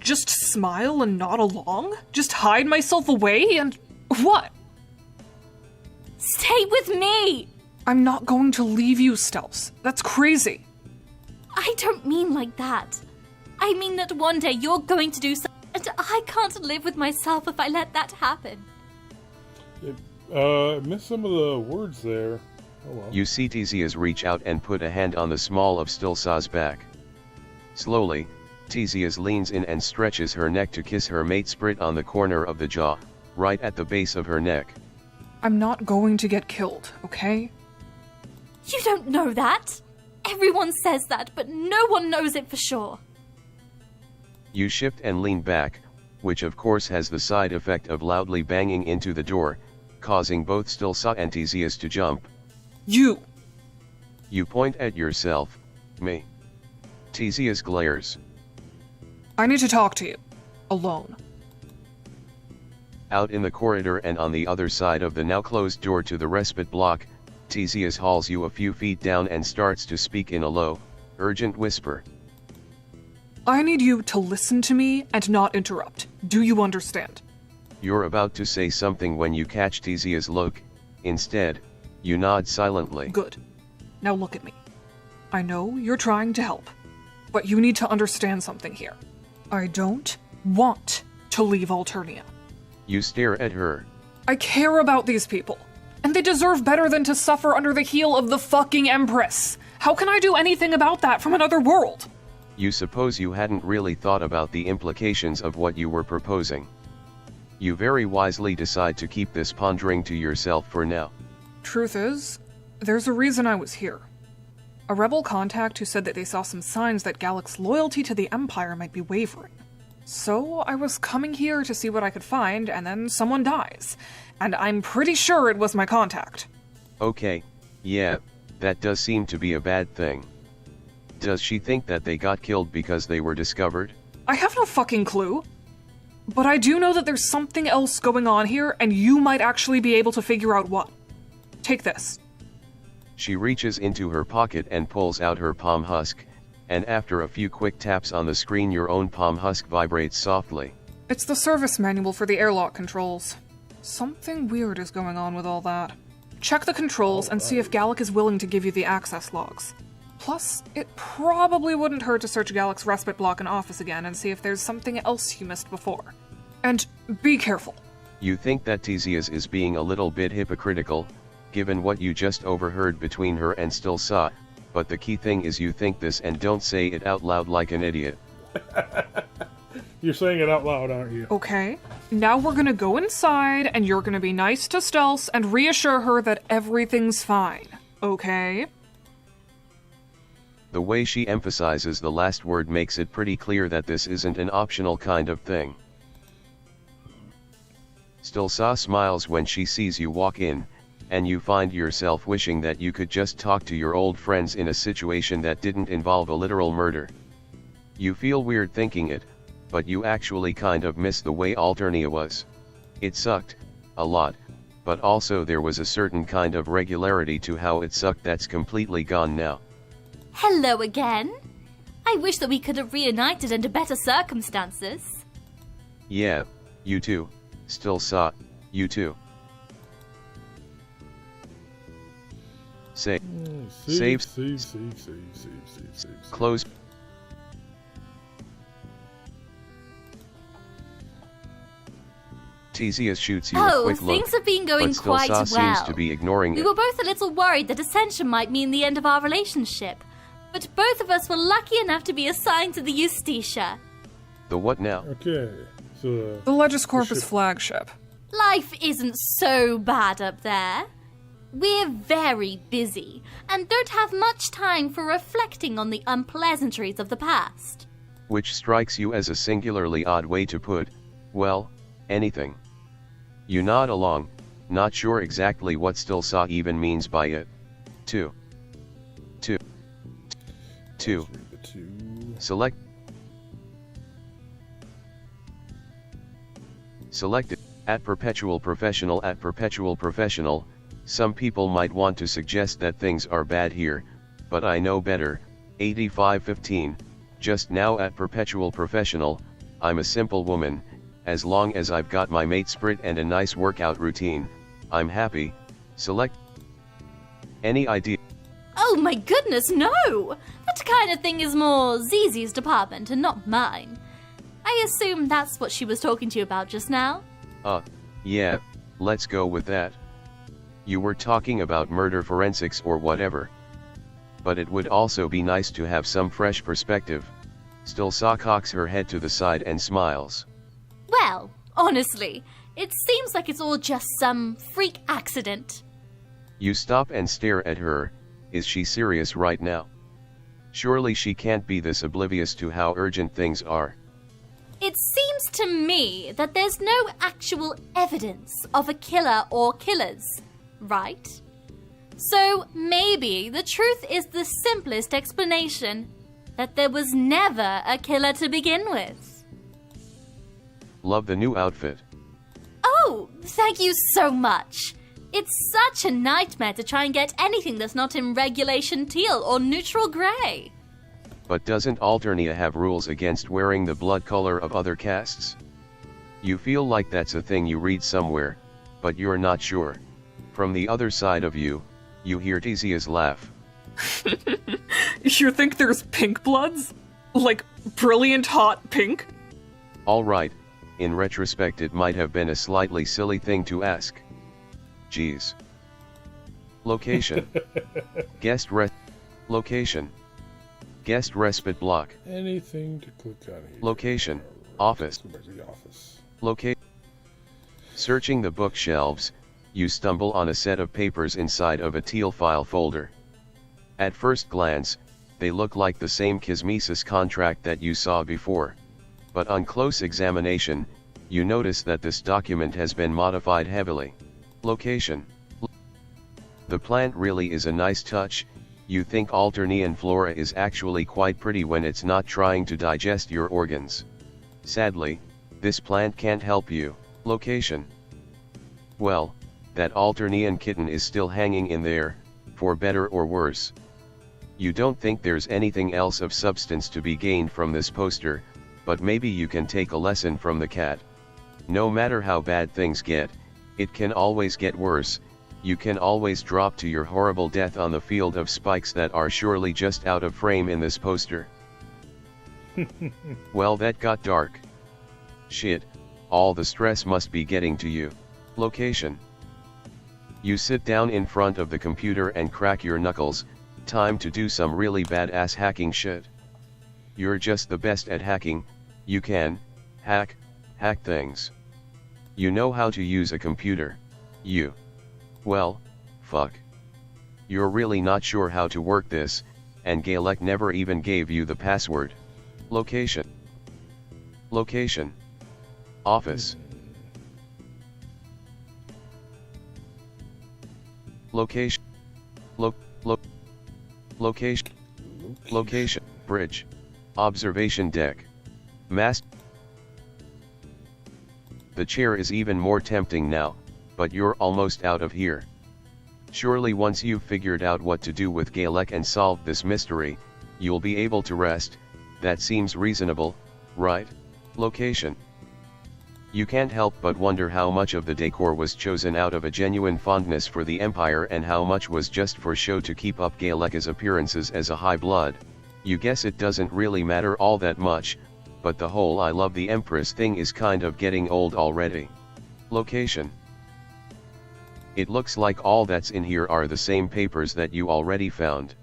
Just smile and nod along? Just hide myself away and what? Stay with me. I'm not going to leave you, Stels. That's crazy. I don't mean like that. I mean that one day you're going to do something, and I can't live with myself if I let that happen. Missed some of the words there. Oh well. You see Theseus reach out and put a hand on the small of Stilsa's back. Slowly, Theseus leans in and stretches her neck to kiss her mate Sprit on the corner of the jaw, right at the base of her neck. I'm not going to get killed, okay? You don't know that. Everyone says that, but no one knows it for sure. You shift and lean back, which of course has the side effect of loudly banging into the door, causing both Stilsa and Theseus to jump. You! You point at yourself, me. Theseus glares. I need to talk to you. Alone. Out in the corridor and on the other side of the now closed door to the respite block, Theseus hauls you a few feet down and starts to speak in a low, urgent whisper. I need you to listen to me and not interrupt. Do you understand? You're about to say something when you catch Theseus' look. Instead, you nod silently. Good. Now look at me. I know you're trying to help, but you need to understand something here. I don't want to leave Alternia. You stare at her. I care about these people, and they deserve better than to suffer under the heel of the fucking Empress. How can I do anything about that from another world? You suppose you hadn't really thought about the implications of what you were proposing. You very wisely decide to keep this pondering to yourself for now. Truth is, there's a reason I was here. A rebel contact who said that they saw some signs that Gallic's loyalty to the Empire might be wavering. So I was coming here to see what I could find, and then someone dies. And I'm pretty sure it was my contact. Okay, yeah, that does seem to be a bad thing. Does she think that they got killed because they were discovered? I have no fucking clue. But I do know that there's something else going on here, and you might actually be able to figure out what. Take this. She reaches into her pocket and pulls out her palm husk, and after a few quick taps on the screen your own palm husk vibrates softly. It's the service manual for the airlock controls. Something weird is going on with all that. Check the controls and see if Gallic is willing to give you the access logs. Plus, it probably wouldn't hurt to search Gallic's respite block and office again and see if there's something else you missed before. And be careful. You think that Theseus is being a little bit hypocritical, given what you just overheard between her and Stilsa, but the key thing is you think this and don't say it out loud like an idiot. You're saying it out loud, aren't you? Okay, now we're gonna go inside and you're gonna be nice to Stels and reassure her that everything's fine, okay? The way she emphasizes the last word makes it pretty clear that this isn't an optional kind of thing. Stilsa smiles when she sees you walk in, and you find yourself wishing that you could just talk to your old friends in a situation that didn't involve a literal murder. You feel weird thinking it, but you actually kind of miss the way Alternia was. It sucked, a lot, but also there was a certain kind of regularity to how it sucked that's completely gone now. Hello again. I wish that we could have reunited under better circumstances. Yeah, you too. Stilsa, you too. Save. Close. Theseus shoots you a quick look, things have been going but quite well. seems to be ignoring We it. were both a little worried that ascension might mean the end of our relationship, but both of us were lucky enough to be assigned to the Justitia. The what now? Okay, so... The Legis Corpus flagship. Life isn't so bad up there. We're very busy and don't have much time for reflecting on the unpleasantries of the past. Which strikes you as a singularly odd way to put, well, anything. You nod along, not sure exactly what Stilsa even means by it. 2. Select. Selected. At Perpetual Professional, some people might want to suggest that things are bad here, but I know better. 8515. Just now at Perpetual Professional, I'm a simple woman. As long as I've got my mate sprit and a nice workout routine, I'm happy. Select. Any idea? Oh my goodness, no! That kind of thing is more Zizi's department and not mine. I assume that's what she was talking to you about just now? Yeah, let's go with that. You were talking about murder forensics or whatever. But it would also be nice to have some fresh perspective. Stilsa cocks her head to the side and smiles. Well, honestly, it seems like it's all just some freak accident. You stop and stare at her. Is she serious right now? Surely she can't be this oblivious to how urgent things are. It seems to me that there's no actual evidence of a killer or killers, right? So maybe the truth is the simplest explanation, that there was never a killer to begin with. Love the new outfit. Oh, thank you so much. It's such a nightmare to try and get anything that's not in regulation teal or neutral grey. But doesn't Alternia have rules against wearing the blood color of other castes? You feel like that's a thing you read somewhere, but you're not sure. From the other side of you, you hear Theseus laugh. You think there's pink bloods? Like, brilliant hot pink? Alright, in retrospect it might have been a slightly silly thing to ask. Geez. Location. Location. Guest respite block. Anything to click on here. Location. Office. Let's go back to the office. Searching the bookshelves, you stumble on a set of papers inside of a teal file folder. At first glance, they look like the same Kismesis contract that you saw before. But on close examination, you notice that this document has been modified heavily. Location. The plant really is a nice touch. You think Alternian flora is actually quite pretty when it's not trying to digest your organs. Sadly, this plant can't help you. Location. Well, that Alternian kitten is still hanging in there, for better or worse. You don't think there's anything else of substance to be gained from this poster, but maybe you can take a lesson from the cat. No matter how bad things get, it can always get worse. You can always drop to your horrible death on the field of spikes that are surely just out of frame in this poster. Well, that got dark. Shit, all the stress must be getting to you. Location. You sit down in front of the computer and crack your knuckles. Time to do some really badass hacking shit. You're just the best at hacking. You can hack things. You know how to use a computer. Well, fuck. You're really not sure how to work this, and Galek never even gave you the password. Location. Office. Location. Location. Bridge. Observation deck. Mast. The chair is even more tempting now, but you're almost out of here. Surely once you've figured out what to do with Galek and solved this mystery, you'll be able to rest. That seems reasonable, right? Location. You can't help but wonder how much of the decor was chosen out of a genuine fondness for the Empire and how much was just for show to keep up Galek's appearances as a high blood. You guess it doesn't really matter all that much, but the whole I love the Empress thing is kind of getting old already. Location. It looks like all that's in here are the same papers that you already found.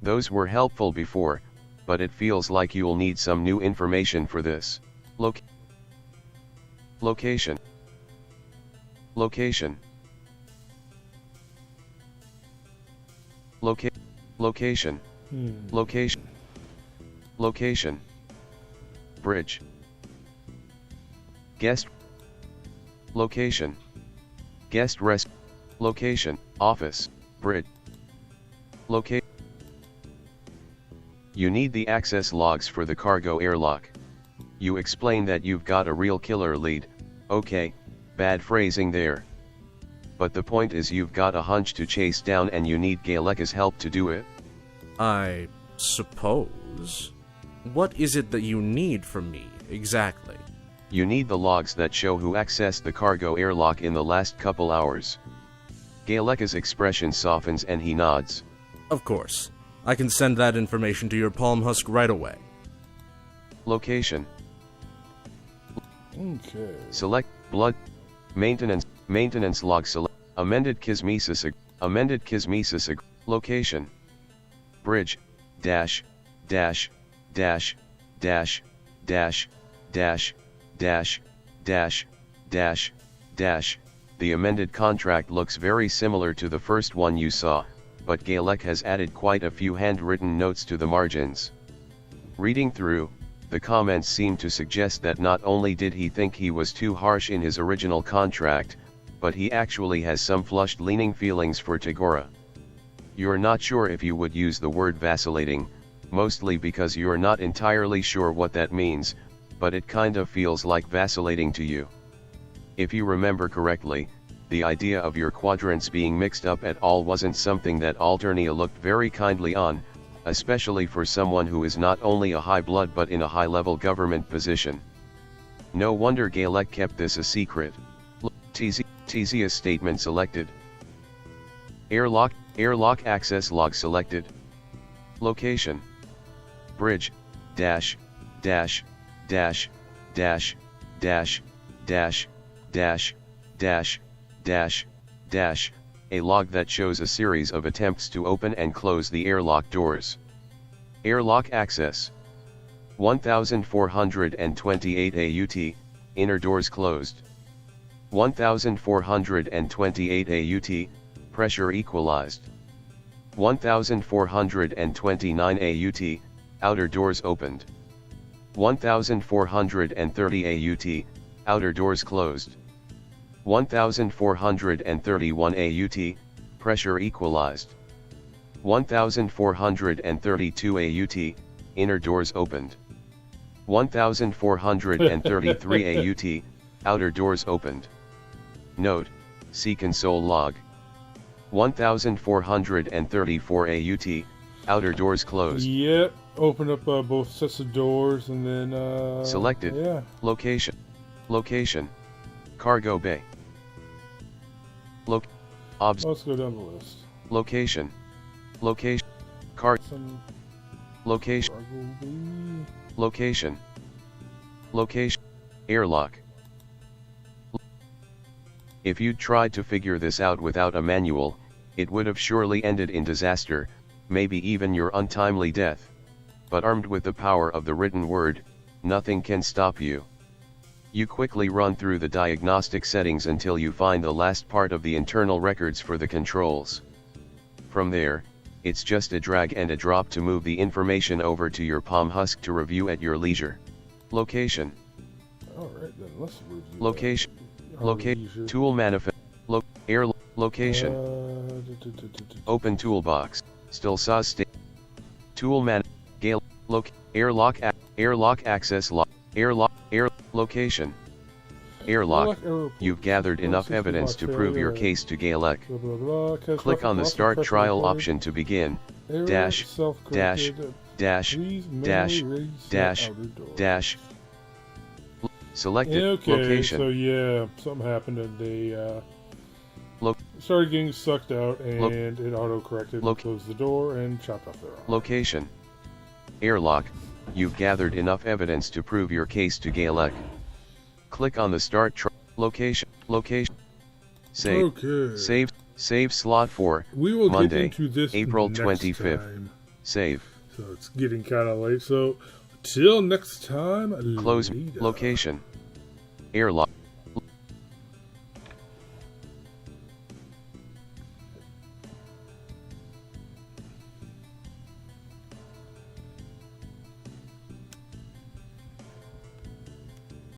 Those were helpful before, but it feels like you'll need some new information for this. Location. Location. Location. Location. Bridge. Guest. Location. Guest rest. Location. Office. Bridge. Locate. You need the access logs for the cargo airlock. You explain that you've got a real killer lead. Okay, bad phrasing there. But the point is you've got a hunch to chase down and you need Galek's help to do it. I suppose. What is it that you need from me, exactly? You need the logs that show who accessed the cargo airlock in the last couple hours. Galek's expression softens and he nods. Of course. I can send that information to your palm husk right away. Location. Okay. Select blood maintenance log select amended Kismesis location bridge dash dash dash dash dash dash dash dash dash dash. The amended contract looks very similar to the first one you saw, but Galek has added quite a few handwritten notes to the margins. Reading through, the comments seem to suggest that not only did he think he was too harsh in his original contract, but he actually has some flushed-leaning feelings for Tagora. You're not sure if you would use the word vacillating, mostly because you're not entirely sure what that means, but it kind of feels like vacillating to you. If you remember correctly, the idea of your quadrants being mixed up at all wasn't something that Alternia looked very kindly on, especially for someone who is not only a high blood but in a high-level government position. No wonder Galek kept this a secret. Theseus statement selected. Airlock access log selected. Location. Bridge, dash, dash, dash, dash, dash, dash, dash, dash, dash, dash, a log that shows a series of attempts to open and close the airlock doors. Airlock access. 1428 AUT, inner doors closed. 1428 AUT, pressure equalized. 1429 AUT, outer doors opened. 1430 AUT, outer doors closed. 1431 AUT, pressure equalized. 1432 AUT, inner doors opened. 1433 AUT, outer doors opened. Note, see console log. 1434 AUT, outer doors closed. Yep, open up both sets of doors and then Selected. Yeah. Location. Location. Cargo bay. Obs. Let's go down the list. Location. Location. Some Location. cargo bay. Location. Location. Airlock. If you'd tried to figure this out without a manual, it would have surely ended in disaster, maybe even your untimely death. But armed with the power of the written word, nothing can stop you. You quickly run through the diagnostic settings until you find the last part of the internal records for the controls. From there, it's just a drag and a drop to move the information over to your Palm Husk to review at your leisure. Location. Alright then, let's review Location. that. Locate. Tool manifest. Air. Location. Open toolbox. Still saw state. Tool man. Gale. Airlock. Airlock access lock. Airlock. Air. Location. Airlock. You've gathered enough evidence to prove your case to Gaelec. Click on the Start Trial option to begin. Dash. Dash. Dash. Dash. Dash. Dash. Selected. Okay, location. so yeah, something happened and they started getting sucked out and it auto-corrected and closed the door and chopped off their arm. Location. Airlock. You've gathered enough evidence to prove your case to Gaelec. Click on the Start Location. Location. Save. Okay. Save slot for We will Monday, get into this April next 25th. time. Save. So it's getting kind of late. So till next time. Close. later. Location. Airlock.